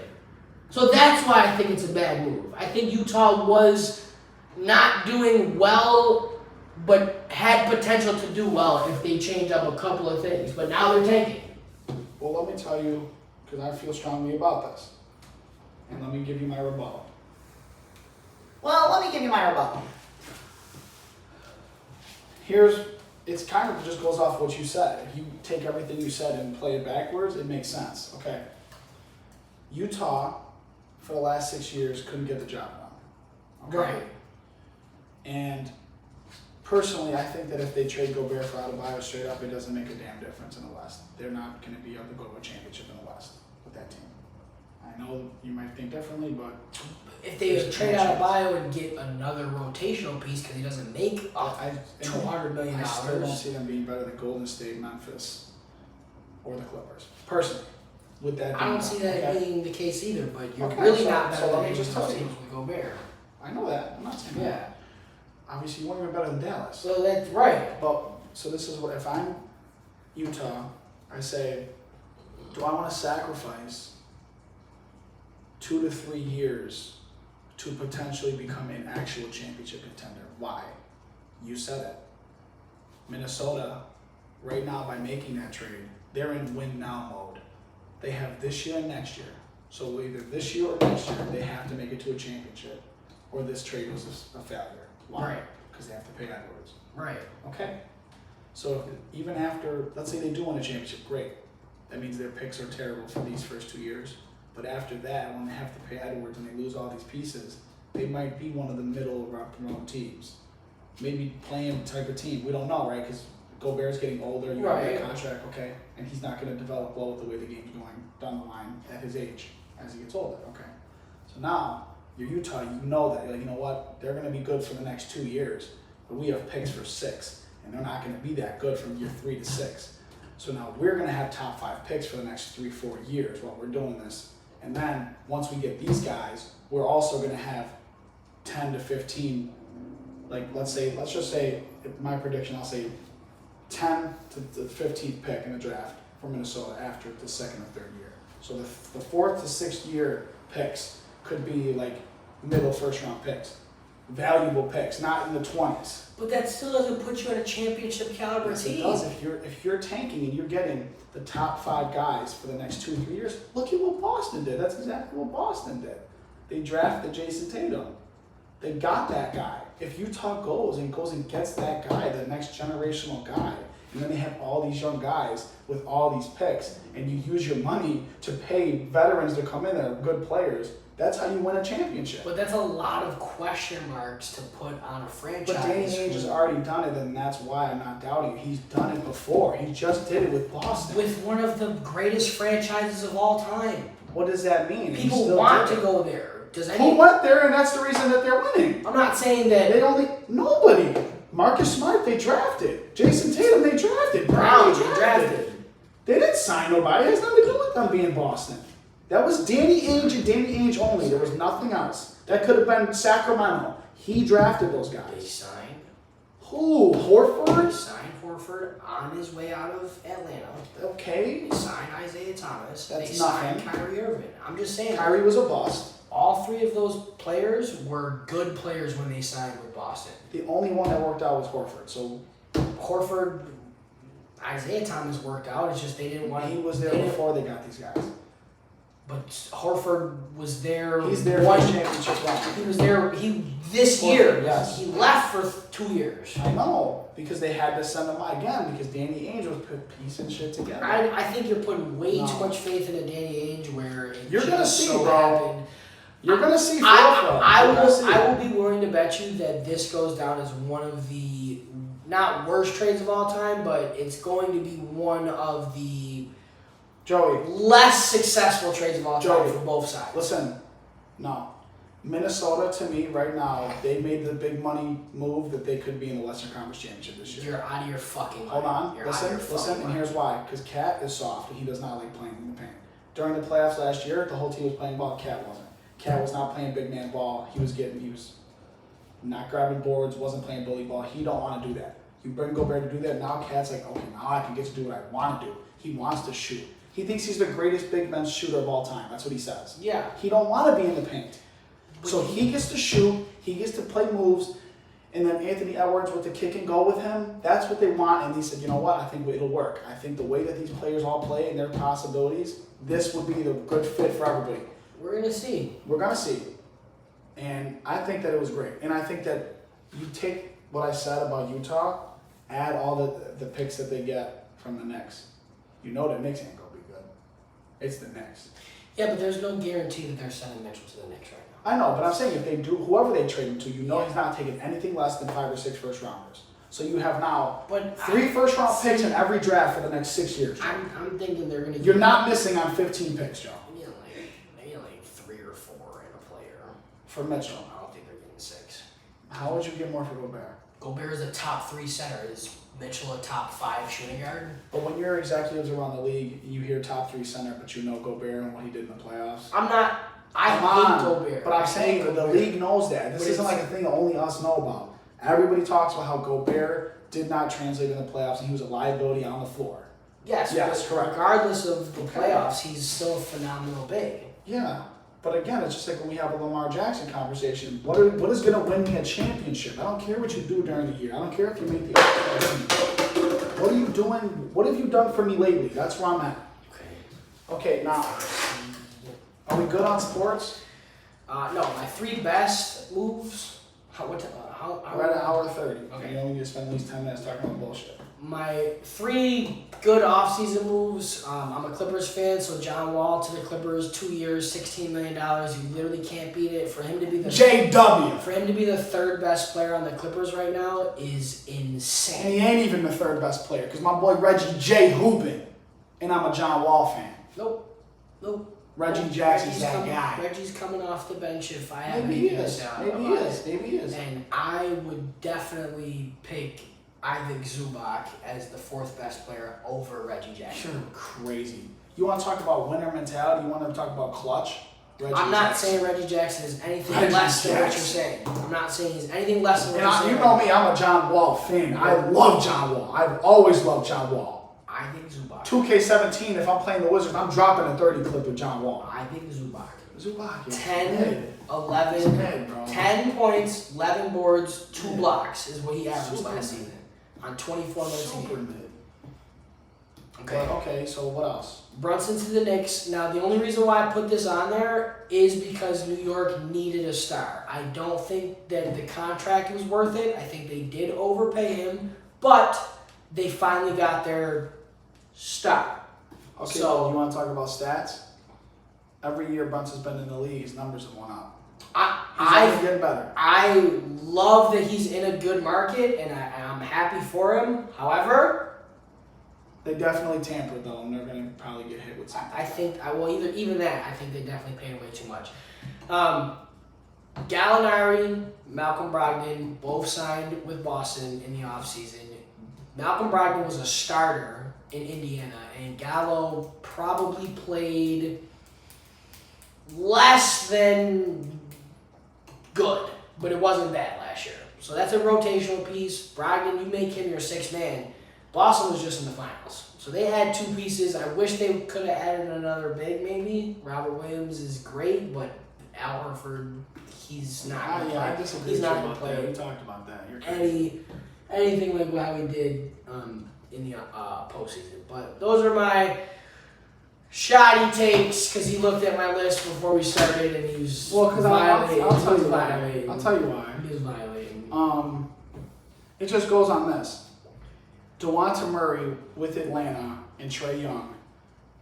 So that's why I think it's a bad move. I think Utah was not doing well, but had potential to do well if they change up a couple of things. But now they're tanking. Well, let me tell you, because I feel strongly about this. And let me give you my rebuttal. Well, let me give you my rebuttal. It's kind of just goes off what you said. If you take everything you said and play it backwards, it makes sense. Okay. Utah, for the last 6 years, couldn't get the job done. Okay? Right. And personally, I think that if they trade Gobert for Adebayo straight up, it doesn't make a damn difference in the West. They're not going to be able to go to a championship in the West with that team. I know you might think differently, but if they trade Adebayo and get another rotational piece because he doesn't make $200 million. I still don't see them being better than Golden State, Memphis, or the Clippers. Personally, with that. I don't see that being the case either. But you're Okay, really so- not better so let than me just tell you. teams with Gobert. I know that. I'm not saying Yeah. that. Obviously, you weren't even better than Dallas. So that's right. But so this is what if I'm Utah, I say, do I want to sacrifice 2 to 3 years to potentially become an actual championship contender? Why? You said it. Minnesota, right now, by making that trade, they're in win now mode. They have this year and next year. So either this year or next year, they have to make it to a championship, or this trade was a failure. Why? Right. Because they have to pay Edwards. Right. Okay. So even after, let's say they do win a championship, great. That means their picks are terrible for these first 2 years. But after that, when they have to pay Edwards and they lose all these pieces, they might be one of the middle round teams. Maybe playing type of team. We don't know, right? Because Gobert's getting older. You have that contract, okay? And he's not going to develop well with the way the game's going down the line at his age as he gets older, okay? So now, you're Utah, you know that. You're like, you know what? They're going to be good for the next 2 years. But we have picks for 6. And they're not going to be that good from year 3 to 6. So now we're going to have top 5 picks for the next 3-4 years while we're doing this. And then once we get these guys, we're also going to have 10 to 15, like let's just say, my prediction, I'll say 10 to the 15th pick in the draft for Minnesota after the 2nd or 3rd year. So the 4th to 6th year picks could be like middle first round picks. Valuable picks, not in the 20s. But that still doesn't put you in a championship caliber Yes, team. it does. If you're tanking and you're getting the top 5 guys for the next 2 or 3 years, look at what Boston did. That's exactly what Boston did. They drafted Jason Tatum. They got that guy. If Utah goes and gets that guy, the next generational guy, and then they have all these young guys with all these picks, and you use your money to pay veterans to come in that are good players, that's how you win a championship. But that's a lot of question marks to put on a franchise. But Danny Ainge has already done it, and that's why I'm not doubting it. He's done it before. He just did it with Boston. With one of the greatest franchises of all time. What does that mean? People want to go there. Who went there, and that's the reason that they're winning. I'm not saying that. Nobody. Marcus Smart, they drafted. Jason Tatum, they drafted. Brown, they drafted. They didn't sign nobody. It has nothing to do with them being Boston. That was Danny Ainge and Danny Ainge only. There was nothing else. That could have been Sacramento. He drafted those They guys. signed. Who? Horford? They signed Horford on his way out of Atlanta. Okay. They signed Isaiah Thomas. That's they nothing. signed Kyrie Irving. I'm just saying. Kyrie was a bust. All 3 of those players were good players when they signed with Boston. The only one that worked out was Horford. So Horford, Isaiah Thomas worked out. It's just they didn't want. he was there before they got these guys. But Horford was there. He's there for the championship run. He was there. This year. Yes. He left for 2 years. I know, because they had to send him out again because Danny Ainge was piecing shit together. I think you're putting way No. too much faith in a Danny Ainge where it You're gonna just see, so bro. happened. You're gonna see. I will be willing to bet you that this goes down as one of the not worst trades of all time, but it's going to be one of the Joey, less successful trades of all time Joey, for both sides. listen, no. Minnesota, to me, right now, they made the big money move that they could be in the Western Conference Championship this year. You're out of your fucking mind. Hold on, You're out of your listen, fucking and mind. here's why. Because Cat is soft, and he does not like playing in the paint. During the playoffs last year, the whole team was playing ball, Cat wasn't. Cat was not playing big man ball. He was not grabbing boards, wasn't playing bully ball. He don't want to do that. You bring Gobert to do that, now Cat's like, okay, now I can get to do what I want to do. He wants to shoot. He thinks he's the greatest big man shooter of all time. That's what he says. Yeah. He don't want to be in the paint. So he gets to shoot, he gets to play moves, and then Anthony Edwards with the kick and go with him, that's what they want. And he said, you know what, I think it'll work. I think the way that these players all play and their possibilities, this would be the good fit for everybody. We're going to see. We're going to see. And I think that it was great. And I think that you take what I said about Utah, add all the picks that they get from the Knicks. You know the Knicks ain't going to be good. It's the Knicks. Yeah, but there's no guarantee that they're sending Mitchell to the Knicks right now. I know, but I'm saying if they do, whoever they trade him to, you know he's not taking anything less than 5 or 6 first rounders. So you have now 3 first round picks in every draft for the next 6 years. I'm thinking they're going to. You're not missing on 15 picks, Joe. Maybe like 3 or 4 in a player. For Mitchell. I don't think they're getting 6. How would you get more for Gobert? Gobert is a top 3 center. Is Mitchell a top 5 shooting guard? But when your executives around the league, you hear top 3 center, but you know Gobert and what he did in the playoffs. I'm not. I Come hate on. Gobert. But I'm saying that the league knows that. This But isn't like a thing that only us know about. Everybody talks about how Gobert did not translate in the playoffs and he was a liability on the floor. Yes, correct. Regardless of the playoffs, he's still a phenomenal big. Yeah. But again, it's just like when we have a Lamar Jackson conversation. What is going to win me a championship? I don't care what you do during the year. I don't care if you make the team. What are you doing? What have you done for me lately? That's where I'm at. Okay, now, are we good on sports? No, my 3 best moves. How We're at an hour 30. Okay. You only need to spend at least 10 minutes talking about bullshit. My 3 good offseason moves. I'm a Clippers fan, so John Wall to the Clippers, 2 years, $16 million. You literally can't beat it. For him to be the JW. For him to be the 3rd best player on the Clippers right now is insane. And he ain't even the 3rd best player because my boy Reggie J hooping, and I'm a John Wall fan. Nope. Reggie Jackson's that guy. Reggie's coming off the bench if I have Maybe he anything to is. say Maybe he is. And I would definitely pick Ivic Zubac as the 4th best player over Reggie Jackson. You're crazy. You want to talk about winner mentality? You want to talk about clutch? I'm not saying Reggie Jackson is anything less than what you're saying. I'm not saying he's anything less than what you're saying. You know me, I'm a John Wall fan. I love John Wall. I've always loved John Wall. I think Zubac. 2K17, if I'm playing the Wizards, I'm dropping a 30 clip with John Wall. I think Zubac. Zubac, 10, 11, head, bro. 10 points, 11 boards, 2 blocks is what he averaged last season on 24 minutes a Super game. mid. Okay. So what else? Brunson to the Knicks. Now, the only reason why I put this on there is because New York needed a star. I don't think that the contract was worth it. I think they did overpay him, but they finally got their star. Okay, So you want to talk about stats? Every year Brunson's been in the league, his numbers have went up. He's only getting better. I love that he's in a good market, and I'm happy for him. However, They definitely tampered though, and they're going to probably get hit with something. I think even that, I think they definitely paid way too much. Gallinari, Malcolm Brogdon both signed with Boston in the offseason. Malcolm Brogdon was a starter in Indiana, and Gallo probably played less than good, but it wasn't bad last year. So that's a rotational piece. Brogdon, you make him your 6th man. Boston was just in the finals. So they had 2 pieces. I wish they could have added another big maybe. Robert Williams is great, but Al Horford, he's not going to play. I disagree. He's not going to play We talked about that. You're crazy. anything like how he did in the postseason. But those are my shoddy takes because he looked at my list before we started and he was violating. I'll tell you violating. why. I'll tell you why. He was violating. It just goes on this. DeJounte Murray with Atlanta and Trae Young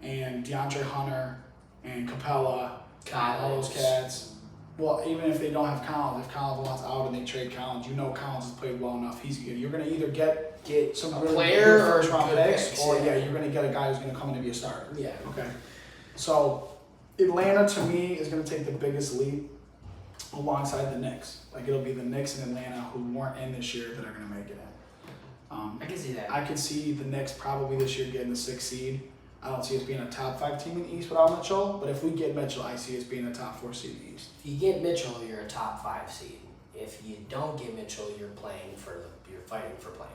and DeAndre Hunter and Capella, all those cats. Well, even if they don't have Collins, if Collins wants out and they trade Collins, you know Collins has played well enough. You're going to either get some really player good or first round good picks, picks, or yeah. you're going to get a guy who's going to come in and be a starter. Yeah. Okay. So Atlanta to me is going to take the biggest leap alongside the Knicks. Like it'll be the Knicks and Atlanta who weren't in this year that are going to make it in. I can see that. I could see the Knicks probably this year getting the 6th seed. I don't see us being a top 5 team in the East without Mitchell, but if we get Mitchell, I see us being a top 4 seed in the East. If you get Mitchell, you're a top 5 seed. If you don't get Mitchell, you're fighting for playing.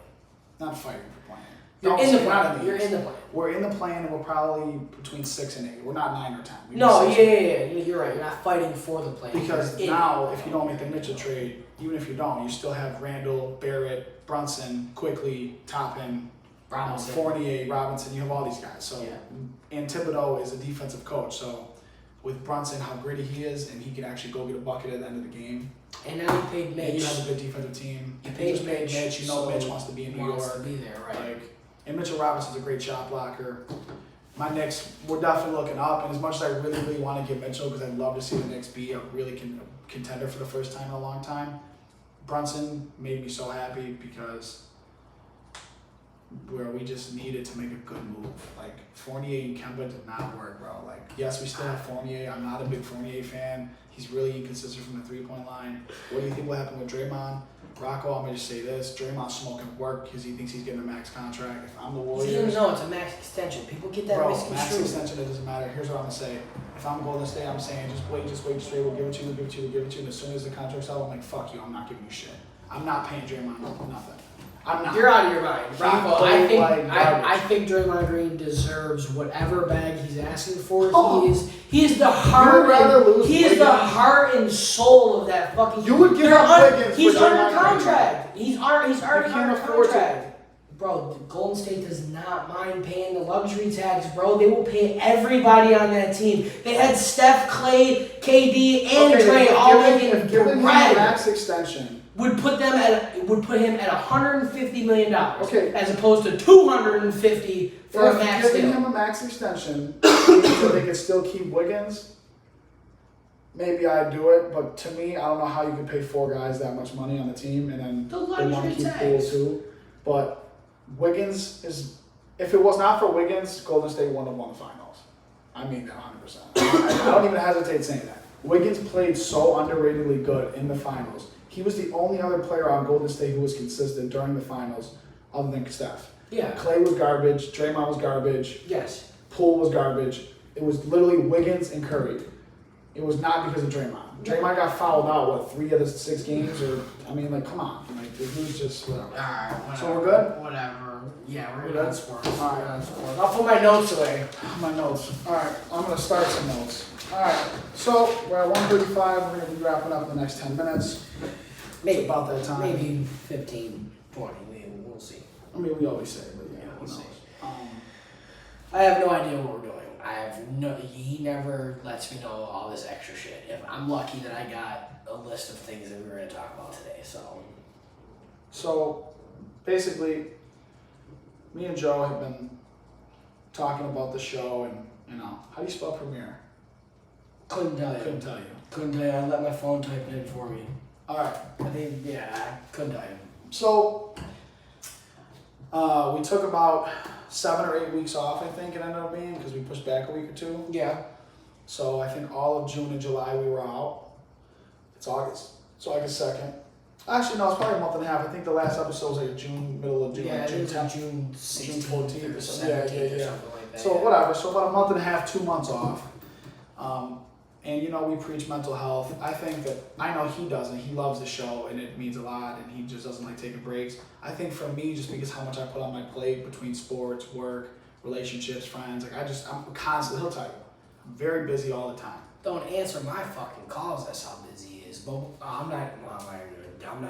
Not fighting for playing. You're in the plan. You're in the plan. We're in the plan, and we're probably between 6 and 8. We're not 9 or 10. No, yeah. You're right. You're not fighting for the plan. Because now, if you don't make the Mitchell trade, even if you don't, you still have Randall, Barrett, Brunson, Quickly, Toppin, Robinson. Fournier, Robinson. You have all these guys. So, Yeah. and Thibodeau is a defensive coach. So, with Brunson, how gritty he is, and he can actually go get a bucket at the end of the game. And now you paid Mitch. And you have a good defensive team. You You paid just paid Mitch, Mitch. You know so Mitch wants to be in New wants York. to be there, right? Like, and Mitchell Robinson's a great shot blocker. My Knicks, we're definitely looking up. And as much as I really, really want to get Mitchell, because I'd love to see the Knicks be a really contender for the first time in a long time, Brunson made me so happy because where we just needed to make a good move. Like, Fournier and Kemba did not work, bro. Like, yes, we still have Fournier. I'm not a big Fournier fan. He's really inconsistent from the 3-point line. What do you think will happen with Draymond? Rocco, I'm going to just say this. Draymond's smoking work because he thinks he's getting a max contract. If I'm the He Warriors... doesn't know it's a max extension. People get that Bro, max misconstrued. extension, it doesn't matter. Here's what I'm going to say. If I'm Golden State, I'm saying just wait, we'll give it to you, and as soon as the contract's out, I'm like, fuck you, I'm not giving you shit. I'm not paying Draymond nothing. I'm not. You're out of your mind. Rocco, I played like think Draymond Green deserves whatever bag he's asking for. Oh. He is the heart. rather lose He is the Wiggins? heart and soul of that fucking. You would give They're up Wiggins He's for under Draymond Green. contract. He's already can't under afford to. contract. Bro, the Golden State does not mind paying the luxury tax, bro. They will pay everybody on that team. They had Steph, Clay, KD, and Trey all making giving him a bread. max extension would put him at $150 million. Okay. As opposed to $250 for a max giving deal. him a max extension so they could still keep Wiggins. Maybe I'd do it, but to me, I don't know how you could pay 4 guys that much money on the team and then The they want luxury to keep tax. Poole too. But Wiggins is, if it was not for Wiggins, Golden State wouldn't have won the finals. I mean that 100%. I don't even hesitate saying that. Wiggins played so underratedly good in the finals. He was the only other player on Golden State who was consistent during the finals other than Steph. Yeah. Clay was garbage, Draymond was garbage, Yes. Poole was garbage. It was literally Wiggins and Curry. It was not because of Draymond. Draymond got fouled out, 3 of the 6 games? Or, I mean, like, come on. Like, the dude's just, whatever. Alright, whatever. So we're good? Whatever. Yeah, we're We're good on good? sports. Alright. We're good on sports. I'll put my notes away. My notes. Alright, I'm going to start some notes. Alright, so we're at 1:35. We're going to be wrapping up in the next 10 minutes. Maybe. It's about that time. Maybe 15, 20. Maybe we'll see. I mean, we always say, but yeah, who we'll see. knows? I have no idea what we're doing. He never lets me know all this extra shit. If I'm lucky that I got a list of things that we were going to talk about today, So, basically, me and Joe have been talking about the show and, how do you spell premiere? couldn't tell you. Couldn't tell you. Couldn't tell you. I let my phone type it in for me. Alright, I think, I couldn't tell you. so, we took about 7 or 8 weeks off, I think it ended up being, because we pushed back a week or 2. Yeah. So I think all of June and July we were out. It's August. It's August 2nd. Actually, no, it's probably a month and a half. I think the last episode was like June, middle of June, Yeah, June it was 10th. June 16th June 14th or or something. Yeah, 17th yeah, or yeah. something like that. So yeah. whatever. So about a month and a half, 2 months off. And we preach mental health. I think that, I know he doesn't. He loves the show and it means a lot and he just doesn't like taking breaks. I think for me, just because how much I put on my plate between sports, work, relationships, friends, I'm constantly, he'll tell you, I'm very busy all the time. Don't answer my fucking calls. That's how busy he is. But I'm not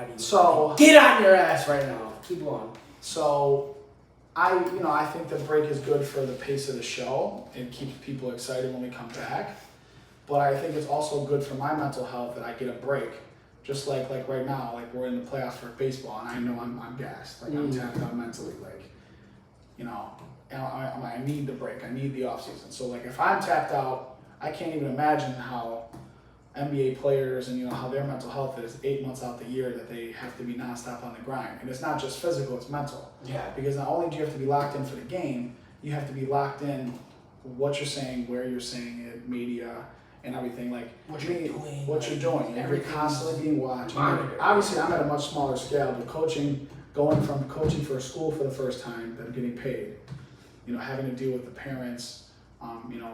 even. So, Get on your ass right now. Keep going. So, I think the break is good for the pace of the show. It keeps people excited when we come back. But I think it's also good for my mental health that I get a break. Just like right now, like we're in the playoffs for baseball, and I know I'm gassed. Like I'm tapped out mentally. Like, and I need the break. I need the off season. So like if I'm tapped out, I can't even imagine how NBA players and how their mental health is 8 months out the year that they have to be nonstop on the grind. And it's not just physical, it's mental. Yeah. Because not only do you have to be locked in for the game, you have to be locked in what you're saying, where you're saying it, media, and everything. Like What you're doing. what you're doing. And you're constantly being watched. Monitored. Obviously, I'm at a much smaller scale, but going from coaching for a school for the first time, then getting paid, having to deal with the parents,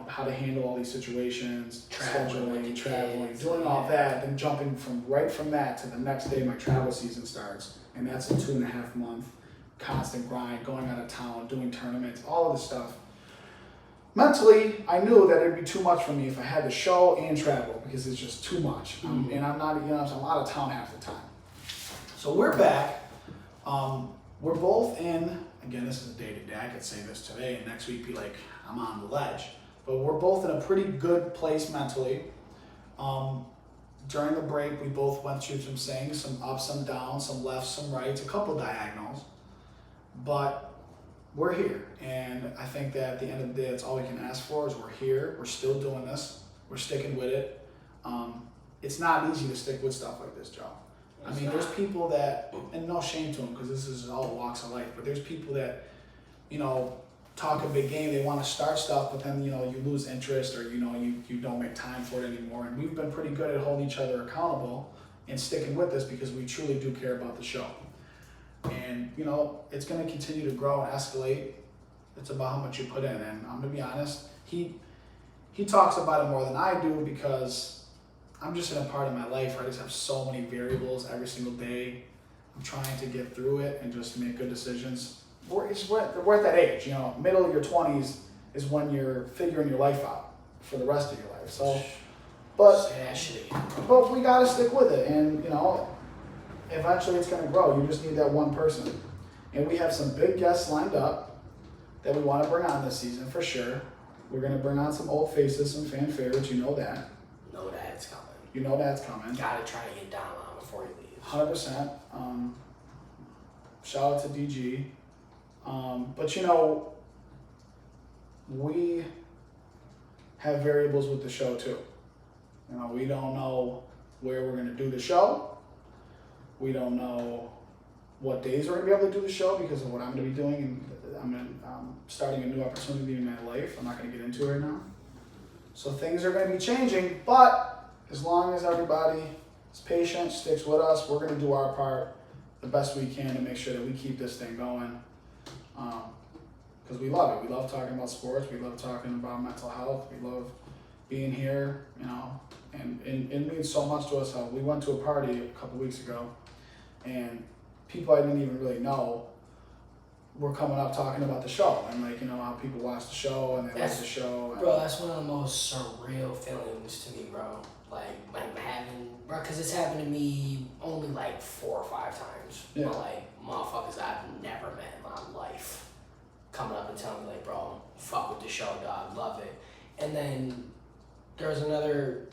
how to handle all these situations, scheduling, traveling, doing all that, then jumping from that to the next day my travel season starts, and that's a 2.5 month constant grind, going out of town, doing tournaments, all of this stuff. Mentally, I knew that it'd be too much for me if I had the show and travel because it's just too much. And I'm not, I'm out of town half the time. So we're back. We're both in, again, this is a day-to-day. I could say this today and next week be like, I'm on the ledge. But we're both in a pretty good place mentally. During the break, we both went through some things, some ups, some downs, some lefts, some rights, a couple diagonals. But we're here, and I think that at the end of the day, that's all we can ask for is we're here, we're still doing this, we're sticking with it. It's not easy to stick with stuff like this, Joe. I mean, there's people that, and no shame to them because this is all walks of life, but there's people that, talk a big game, they want to start stuff, but then, you lose interest or, you don't make time for it anymore. And we've been pretty good at holding each other accountable and sticking with this because we truly do care about the show. And, it's going to continue to grow and escalate. It's about how much you put in. And I'm going to be honest, he talks about it more than I do because I'm just in a part of my life where I just have so many variables every single day. I'm trying to get through it and just make good decisions. We're at that age, middle of your 20s is when you're figuring your life out for the rest of your life. So, but we got to stick with it. And, eventually it's going to grow. You just need that one person. And we have some big guests lined up that we want to bring on this season for sure. We're going to bring on some old faces, some fan favorites. You know that. Know that it's coming. You know that's coming. Gotta try to get Dom on before he leaves. 100%. Shout out to DG. But you know, we have variables with the show too. You know, we don't know where we're going to do the show. We don't know what days we're going to be able to do the show because of what I'm going to be doing. And I'm starting a new opportunity in my life. I'm not going to get into it right now. So things are going to be changing, but as long as everybody is patient, sticks with us, we're going to do our part the best we can to make sure that we keep this thing going. Because we love it. We love talking about sports. We love talking about mental health. We love being here, you know, and it means so much to us. How we went to a party a couple weeks ago, and people I didn't even really know were coming up talking about the show and like, you know, how people watch the show and they like the show. And bro, that's one of the most surreal feelings to me, bro. Like having, bro, because it's happened to me only like 4 or 5 times. Yeah. But like motherfuckers I've never met in my life coming up and telling me like, bro, fuck with the show, dog, love it. And then there was another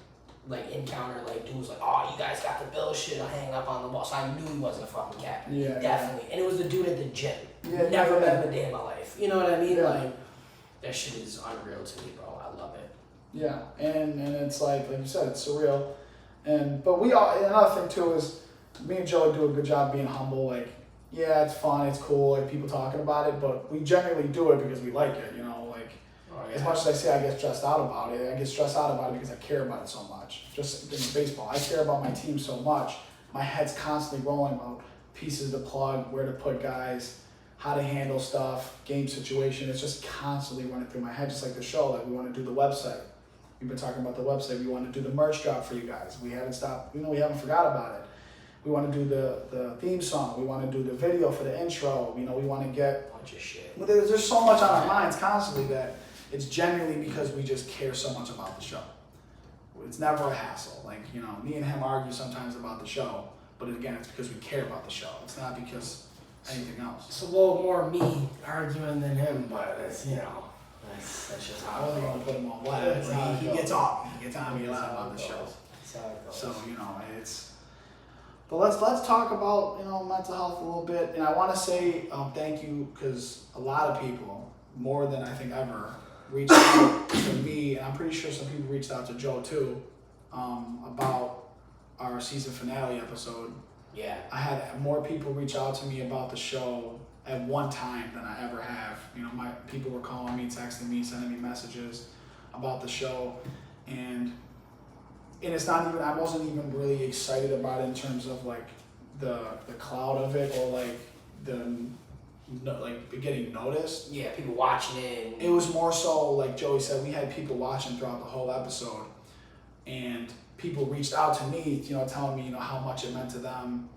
like encounter, like dude was like, oh, you guys got the Bill shit hanging up on the wall. So I knew he wasn't a fucking captain. Yeah, definitely. And it was the dude at the gym. Yeah, Never yeah. met him a day in my life. You know what I mean? Yeah. Like that shit is unreal to me, bro. I love it. Yeah, and it's like you said, it's surreal. But we all, and another thing too is me and Joey do a good job being humble. Like, yeah, it's fun, it's cool, like people talking about it, but we genuinely do it because we like it, you know, like as much as I say I get stressed out about it, I get stressed out about it because I care about it so much. Just in baseball, I care about my team so much. My head's constantly rolling about pieces to plug, where to put guys, how to handle stuff, game situation. It's just constantly running through my head, just like the show. Like we want to do the website. We've been talking about the website. We want to do the merch drop for you guys. We haven't stopped, we haven't forgot about it. We want to do the theme song. We want to do the video for the intro. You know, we want to get A bunch of shit. But there's so much on our minds constantly that it's genuinely because we just care so much about the show. It's never a hassle. Like, you know, me and him argue sometimes about the show, but again, it's because we care about the show. It's not because anything else. It's a little more me arguing than him, but it's, you know, that's just I how don't it want goes. to put him on blast. That's but how it he goes. gets on. He gets on me a That's lot how about it the show. goes. That's how it goes. So, you know, it's. But let's talk about, you know, mental health a little bit. And I want to say thank you because a lot of people, more than I think ever, reached out to me, and I'm pretty sure some people reached out to Joe too, about our season finale episode. Yeah. I had more people reach out to me about the show at one time than I ever have. You know, my people were calling me, texting me, sending me messages about the show, and it's not even, I wasn't even really excited about it in terms of like the cloud of it or like like getting noticed. Yeah, people watching it. It was more so like Joey said, we had people watching throughout the whole episode, and people reached out to me, you know, telling me, you know, how much it meant to them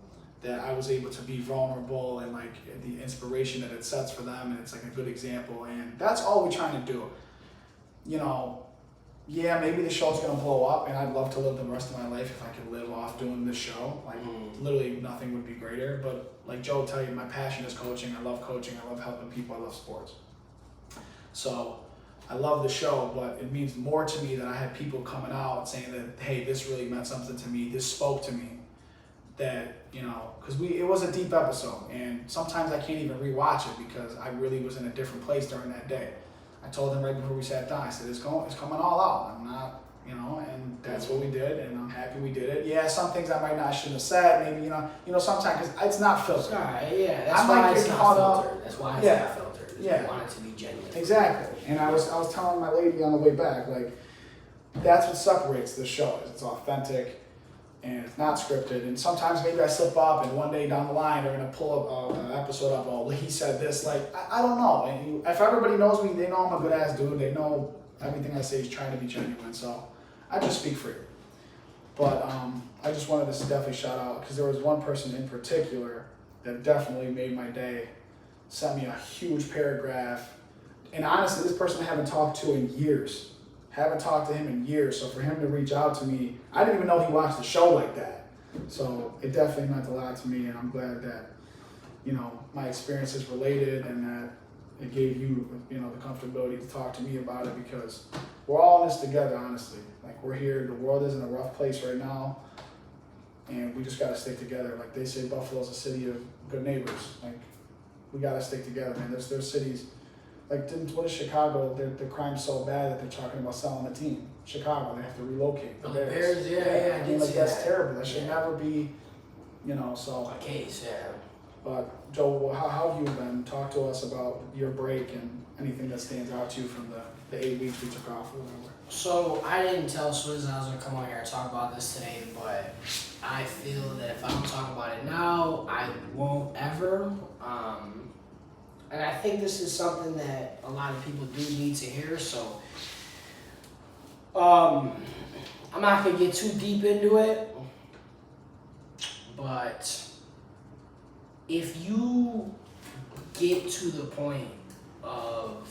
that I was able to be vulnerable and like the inspiration that it sets for them, and it's like a good example, and that's all we're trying to do. You know, yeah, maybe the show's gonna blow up, and I'd love to live the rest of my life if I could live off doing this show. Like, literally nothing would be greater. But like Joe will tell you, my passion is coaching. I love coaching. I love helping people. I love sports. So I love the show, but it means more to me that I had people coming out saying that, hey, this really meant something to me. This spoke to me. That, you know, because it was a deep episode, and sometimes I can't even rewatch it because I really was in a different place during that day. I told him right before we sat down, I said, it's coming all out. I'm not, you know, and that's what we did, and I'm happy we did it. Yeah, some things I shouldn't have said, maybe, you know, sometimes, because it's not filtered. Alright, yeah, that's I why might it's get not caught up. filtered. That's why it's Yeah. not filtered. Yeah. We want it to be genuine. Exactly. And I was telling my lady on the way back, like, that's what separates this show, is it's authentic and it's not scripted. And sometimes maybe I slip up, and one day down the line they're gonna pull an episode up. Oh, he said this. Like, I don't know. And if everybody knows me, they know I'm a good ass dude. They know everything I say is trying to be genuine. So I just speak free. But I just wanted to definitely shout out, because there was one person in particular that definitely made my day. Sent me a huge paragraph. And honestly, this person I haven't talked to in years. Haven't talked to him in years. So for him to reach out to me, I didn't even know he watched the show like that. So it definitely meant a lot to me, and I'm glad that, you know, my experience is related, and that it gave you, you know, the comfortability to talk to me about it, because we're all in this together, honestly. Like, we're here, the world is in a rough place right now. and we just gotta stick together. Like they say, Buffalo's a city of good neighbors. Like we gotta stick together, man. There's cities like what is Chicago? The crime's so bad that they're talking about selling the team. Chicago, they have to relocate. The Bears, yeah, I I did mean, like see that's that. terrible. That should Yeah. never be, So, A case, yeah. but Joe, how have you been? Talk to us about your break and anything that stands out to you from the 8 weeks we took off or whatever. So I didn't tell Swizz I was gonna come on here and talk about this today, but I feel that if I don't talk about it now, I won't ever. And I think this is something that a lot of people do need to hear. So I'm not gonna get too deep into it, but if you get to the point of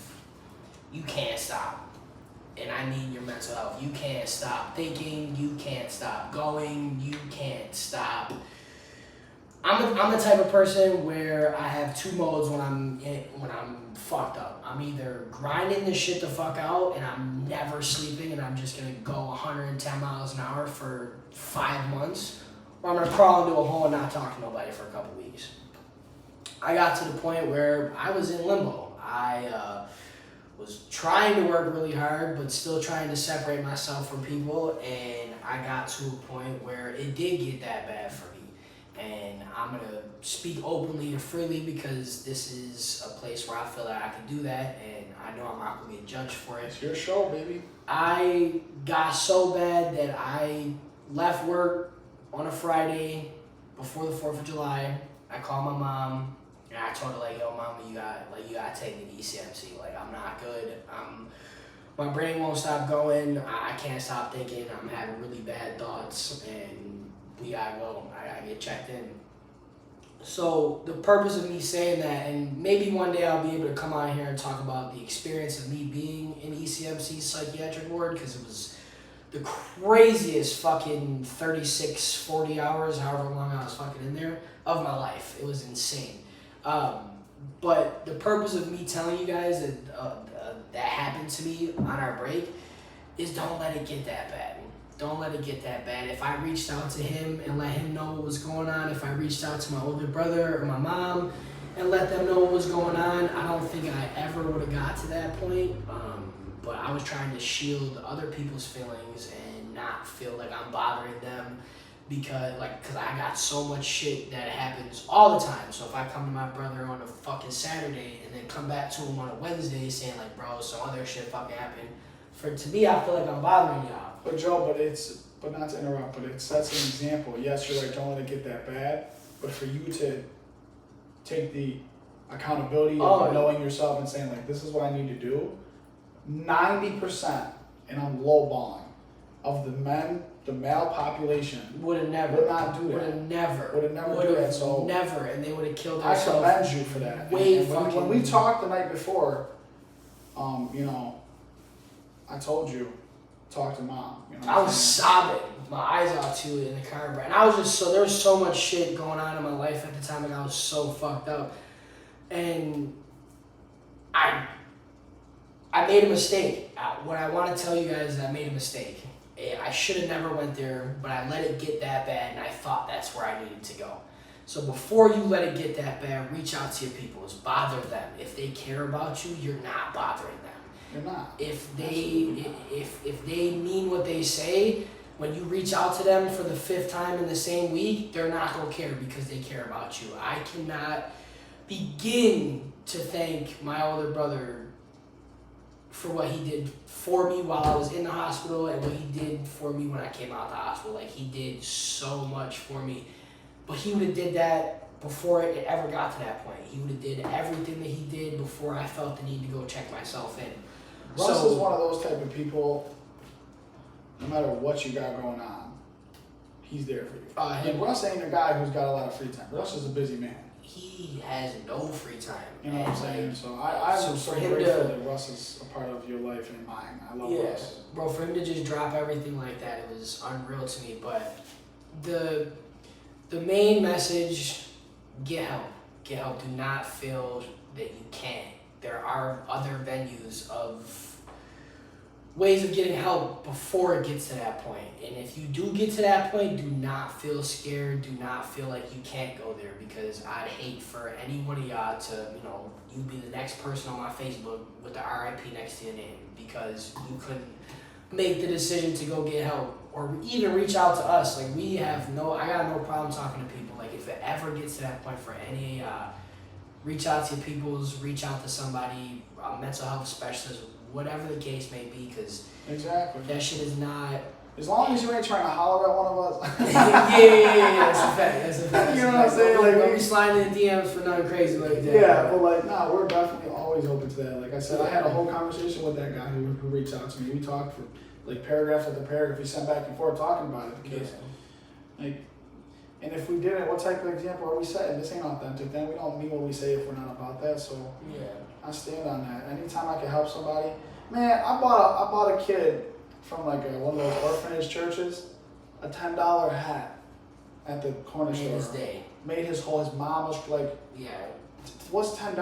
you can't stop, and I mean your mental health, you can't stop thinking, you can't stop going, you can't stop. I'm the type of person where I have two modes when I'm fucked up. I'm either grinding this shit the fuck out and I'm never sleeping and I'm just gonna go 110 miles an hour for 5 months, or I'm gonna crawl into a hole and not talk to nobody for a couple weeks. I got to the point where I was in limbo. I was trying to work really hard, but still trying to separate myself from people, and I got to a point where it did get that bad for me. And I'm gonna speak openly and freely because this is a place where I feel that I can do that, and I know I'm not gonna get judged for it. It's your show, baby. I got so bad that I left work on a Friday before the 4th of July. I called my mom and I told her, like, yo, mama, you gotta take me to ECMC. Like, I'm not good. My brain won't stop going. I can't stop thinking. I'm having really bad thoughts, and we gotta go. I gotta get checked in. So the purpose of me saying that, and maybe one day I'll be able to come out here and talk about the experience of me being in ECMC psychiatric ward, because it was the craziest fucking 36, 40 hours, however long I was fucking in there, of my life. It was insane. But the purpose of me telling you guys that happened to me on our break is don't let it get that bad. Don't let it get that bad. If I reached out to him and let him know what was going on, if I reached out to my older brother or my mom and let them know what was going on, I don't think I ever would have got to that point. But I was trying to shield other people's feelings and not feel like I'm bothering them because I got so much shit that happens all the time. So if I come to my brother on a fucking Saturday and then come back to him on a Wednesday saying like, bro, some other shit fucking happened, to me, I feel like I'm bothering y'all. But Joe, but not to interrupt, but it sets an example. Yes, you're right, don't let it get that bad, but for you to take the accountability of knowing yourself and saying like, this is what I need to do, 90%, and I'm lowballing, of the male population would not do that. Would have never do that. So never, and they would have killed I themselves. commend you for that. When we talked the night before, I told you, talk to mom. I was sobbing my eyes out too in the car, and I was just there was so much shit going on in my life at the time, and I was so fucked up, and I made a mistake. What I want to tell you guys is I made a mistake. I should have never went there, but I let it get that bad, and I thought that's where I needed to go. So before you let it get that bad, reach out to your people. Bother them. If they care about you, you're not bothering them. You're not. If they mean what they say, when you reach out to them for the 5th time in the same week, they're not gonna care because they care about you. I cannot begin to thank my older brother for what he did for me while I was in the hospital and what he did for me when I came out of the hospital. Like, he did so much for me, but he would have did that before it ever got to that point. He would have did everything that he did before I felt the need to go check myself in. Russ is one of those type of people, no matter what you got going on, he's there for you. Russ ain't a guy who's got a lot of free time. Russ is a busy man. He has no free time. You know what I'm saying? So I'm so grateful that Russ is a part of your life and mine. I love Russ. Bro, for him to just drop everything like that, it was unreal to me. But the main message, get help. Get help. Do not feel that you can't. There are other venues of ways of getting help before it gets to that point. And if you do get to that point, do not feel scared. Do not feel like you can't go there, because I'd hate for any one of y'all to, you be the next person on my Facebook with the RIP next to your name because you couldn't make the decision to go get help or even reach out to us. Like, I got no problem talking to people. Like, if it ever gets to that point for any reach out to your peoples, reach out to somebody, a mental health specialist, whatever the case may be, because exactly, that shit is not. As long as you ain't trying to holler at one of us. yeah, that's a fact. You know what I'm saying? Like, don't be sliding in the DMs for nothing crazy like that. Yeah, but like, nah, we're definitely always open to that. Like I said, I had a whole conversation with that guy who reached out to me. We talked for like paragraph after paragraph. We sent back and forth talking about it because, like, and if we didn't, what type of example are we setting? This ain't authentic. Then we don't mean what we say if we're not about that. So yeah, I stand on that. Anytime I can help somebody, man. I bought a kid from like one of those orphanage churches a $10 hat at the corner store. his day. Made his mom was like, Yeah. what's $10?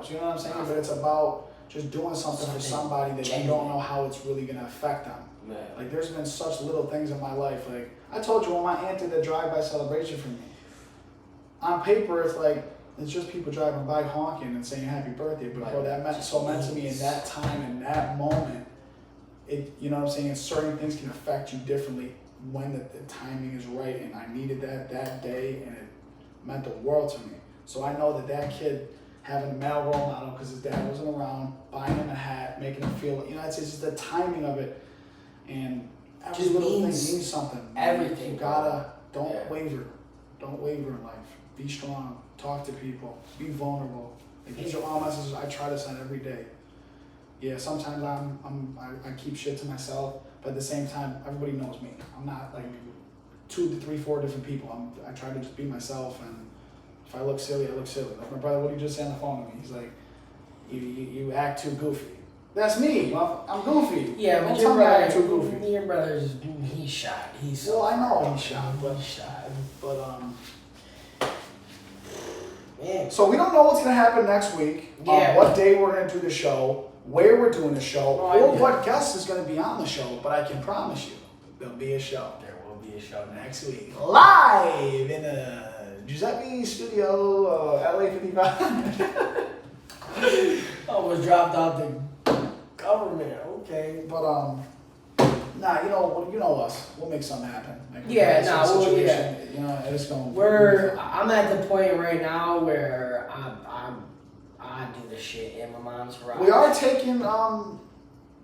You know what I'm saying? But it's about just doing something for somebody that you don't know how it's really gonna affect them. Yeah. Like, there's been such little things in my life. Like, I told you when my aunt did the drive-by celebration for me. On paper, it's just people driving by honking and saying happy birthday. But bro, that meant so much to me in that time, in that moment. You know what I'm saying? Certain things can affect you differently when the timing is right. And I needed that day, and it meant the world to me. So I know that kid having a male role model because his dad wasn't around, buying him a hat, making him feel, it's just the timing of it. And every Just little thing means means something. everything, You gotta, don't Yeah. waver. Don't waver in life. Be strong. Talk to people. Be vulnerable. Like, these are all messages I try to send every day. Yeah, sometimes I keep shit to myself, but at the same time, everybody knows me. I'm not like 2 to 3, 4 different people. I try to just be myself, and if I look silly, I look silly. Like my brother, what did he just say on the phone to me? He's like, you act too goofy. That's me. Well, I'm goofy. Yeah, Don't but tell your me I brother, act too goofy. Your brother's, he's shot. He's Well, I know he's shot, but he's shot. Man. So we don't know what's gonna happen next week. Yeah. What day we're gonna do the show, where we're doing the show, No or idea. what guest is gonna be on the show. But I can promise you, there'll be a show There will be a show next. next week, live in the Giuseppe Studio, LA 55. Almost dropped out the government. Okay. But nah, you know us. We'll make something happen. Like, Yeah, it's a nah, well, situation, You know, it's going. I'm at the point right now where I do the shit in my mom's garage. We are taking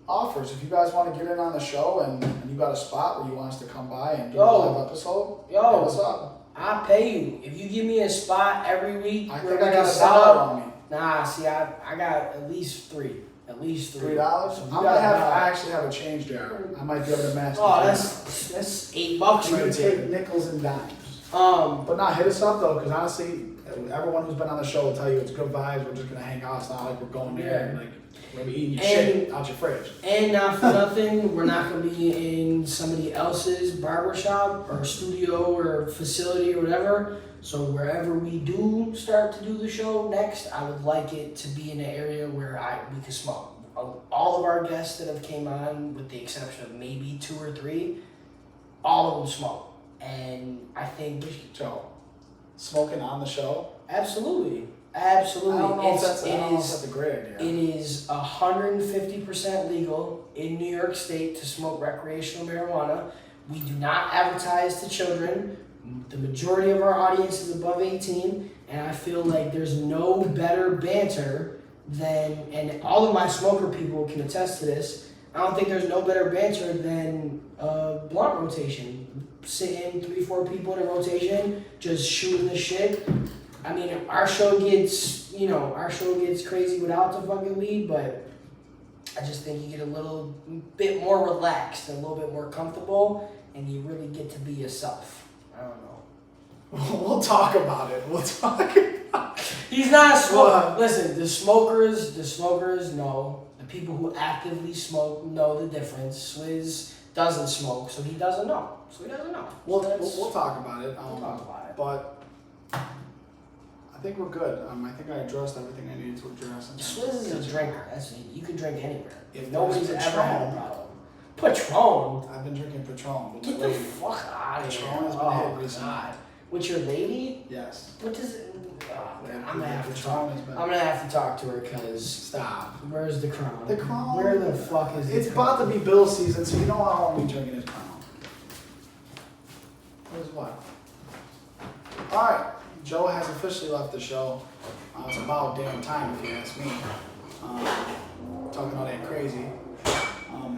offers. If you guys want to get in on the show and you got a spot where you want us to come by and do a live episode, hit us up. I'll pay you if you give me a spot every week. I where think we I can got set $1 up. on me. Nah, see, I got at least three. At least $3. $3? So I actually have a change jar. I might be able to match. Oh, the that's $8 $3. right We can there. take nickels and dimes. But Not hit us up though, because honestly, everyone who's been on the show will tell you it's good vibes. We're just gonna hang out. It's not like we're going there and like we're gonna be eating your shit out your fridge. And not for nothing, we're not gonna be in somebody else's barbershop or studio or facility or whatever. So wherever we do start to do the show next, I would like it to be in an area where we can smoke. All of our guests that have came on, with the exception of maybe 2 or 3, all of them smoke. And I think Joe, smoking on the show? absolutely. I don't know if that's a great idea. It is 150% legal in New York State to smoke recreational marijuana. We do not advertise to children. The majority of our audience is above 18, and I feel like there's no better banter than, and all of my smoker people can attest to this, I don't think there's no better banter than blunt rotation. Sitting 3-4 people in a rotation, just shooting the shit. I mean, our show gets crazy without the fucking weed, but I just think you get a little bit more relaxed, and a little bit more comfortable, and you really get to be yourself. I don't know. We'll talk about it. He's not a smoker. Listen, the smokers know. The people who actively smoke know the difference. Swizz doesn't smoke, so he doesn't know. We'll talk about it. We'll talk about it. But I think we're good. I think I addressed everything I needed to address. Swizz is a drinker. That's it. You can drink anywhere. If Nobody's there's ever had a Patron, problem. Patron. I've been drinking Patron. With Get my the lady. fuck out of here. Patron has been Oh hit my recently. god. With your lady? Yes. What does it? Oh, man, I'm gonna have to Patron talk. has been. I'm gonna have to talk to her because Stop. where's the crown? The Crown. Where the fuck is It's the about crown? to be Bill season, so you know how I'm drinking his Crown. Where's what? All right. Joe has officially left the show. It's about damn time, if you ask me. Talking all that crazy.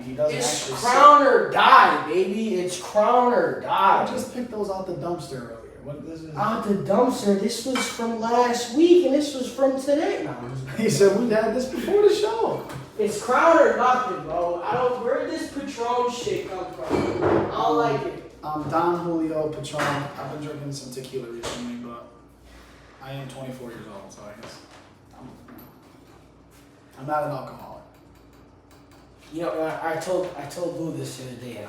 He doesn't It's actually. crown or die, baby. It's crown or die. I just picked those out the dumpster earlier. What this is? Out the dumpster. This was from last week, and this was from today. No, He said we had this before the show. it's crown or nothing, bro. I don't. Where did this Patron shit come from? I don't like it. Don Julio Patron. I've been drinking some tequila recently, but I am 24 years old, so I guess I'm not an alcoholic. You know, I told Lou this the other day, and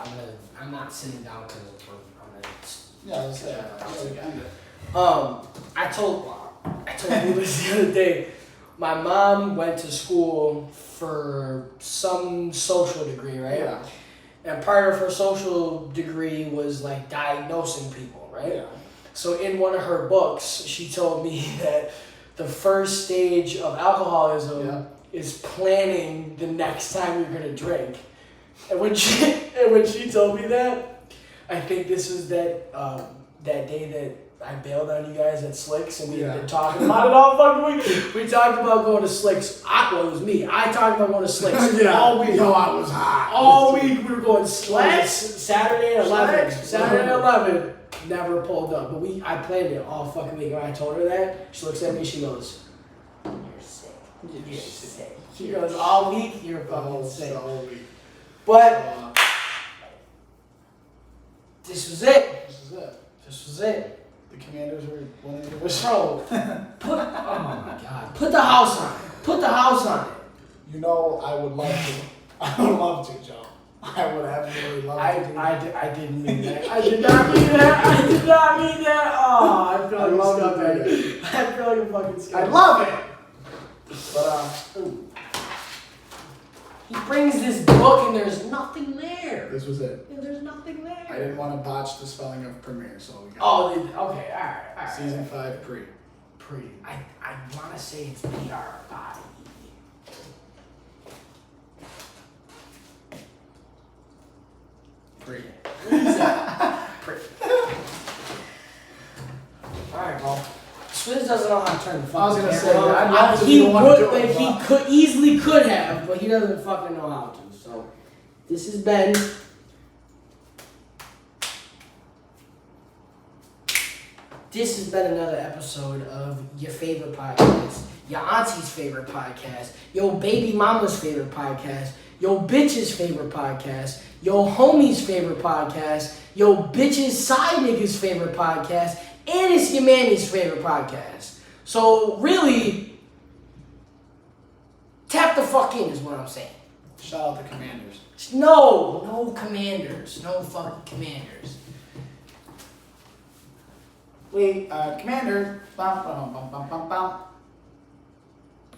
I'm not sitting down because I'm gonna. Yeah, let's say end it. I told Lou this the other day. My mom went to school for some social degree, right? Yeah. And part of her social degree was like diagnosing people, right? Yeah. So in one of her books, she told me that the first stage of alcoholism is planning the next time you're gonna drink. And when she told me that, I think this was that day that I bailed on you guys at Slicks, and we had been talking about it all fucking week. We talked about going to Slicks. Well, it was me. I talked about going to Slicks all week. Yo, I was hot. All week we were going Slicks. Saturday at 11. Slicks? Saturday at 11. Never pulled up. But I planned it all fucking week. When I told her that, she looks at me, she goes, "You're sick. You're sick." She goes, "All week, you're fucking sick." So weak. But this was it. This is it. This was it. The Commanders were winning the division. Bro, oh my god. Put the house on it. Put the house on it. You know, I would love to. I would love to, Joe. I would absolutely love to. I didn't mean that. I did not mean that. I did not mean that. Oh, I feel like a scumbag. I feel like a fucking scumbag. I love it. But he brings this book and there's nothing there. this was it. Yeah, there's nothing there. I didn't want to botch the spelling of premiere, so we got Oh, okay, alright. season 5 pre. I want to say it's PRI. Pre. Alright, well, Swizz doesn't know how to turn the fucking I was gonna camera say, on. I'd love to be He the one to would, do it, like, he but- could easily could have, but he doesn't fucking know how to. So, this has been another episode of your favorite podcast, your auntie's favorite podcast, your baby mama's favorite podcast, your bitch's favorite podcast, your homie's favorite podcast, your bitch's side nigga's favorite podcast, and it's your mammy's favorite podcast. So really, tap the fuck in is what I'm saying. Shout out the Commanders. No commanders. No fucking commanders. Commander. Bum, bum, bum, bum, bum, bum.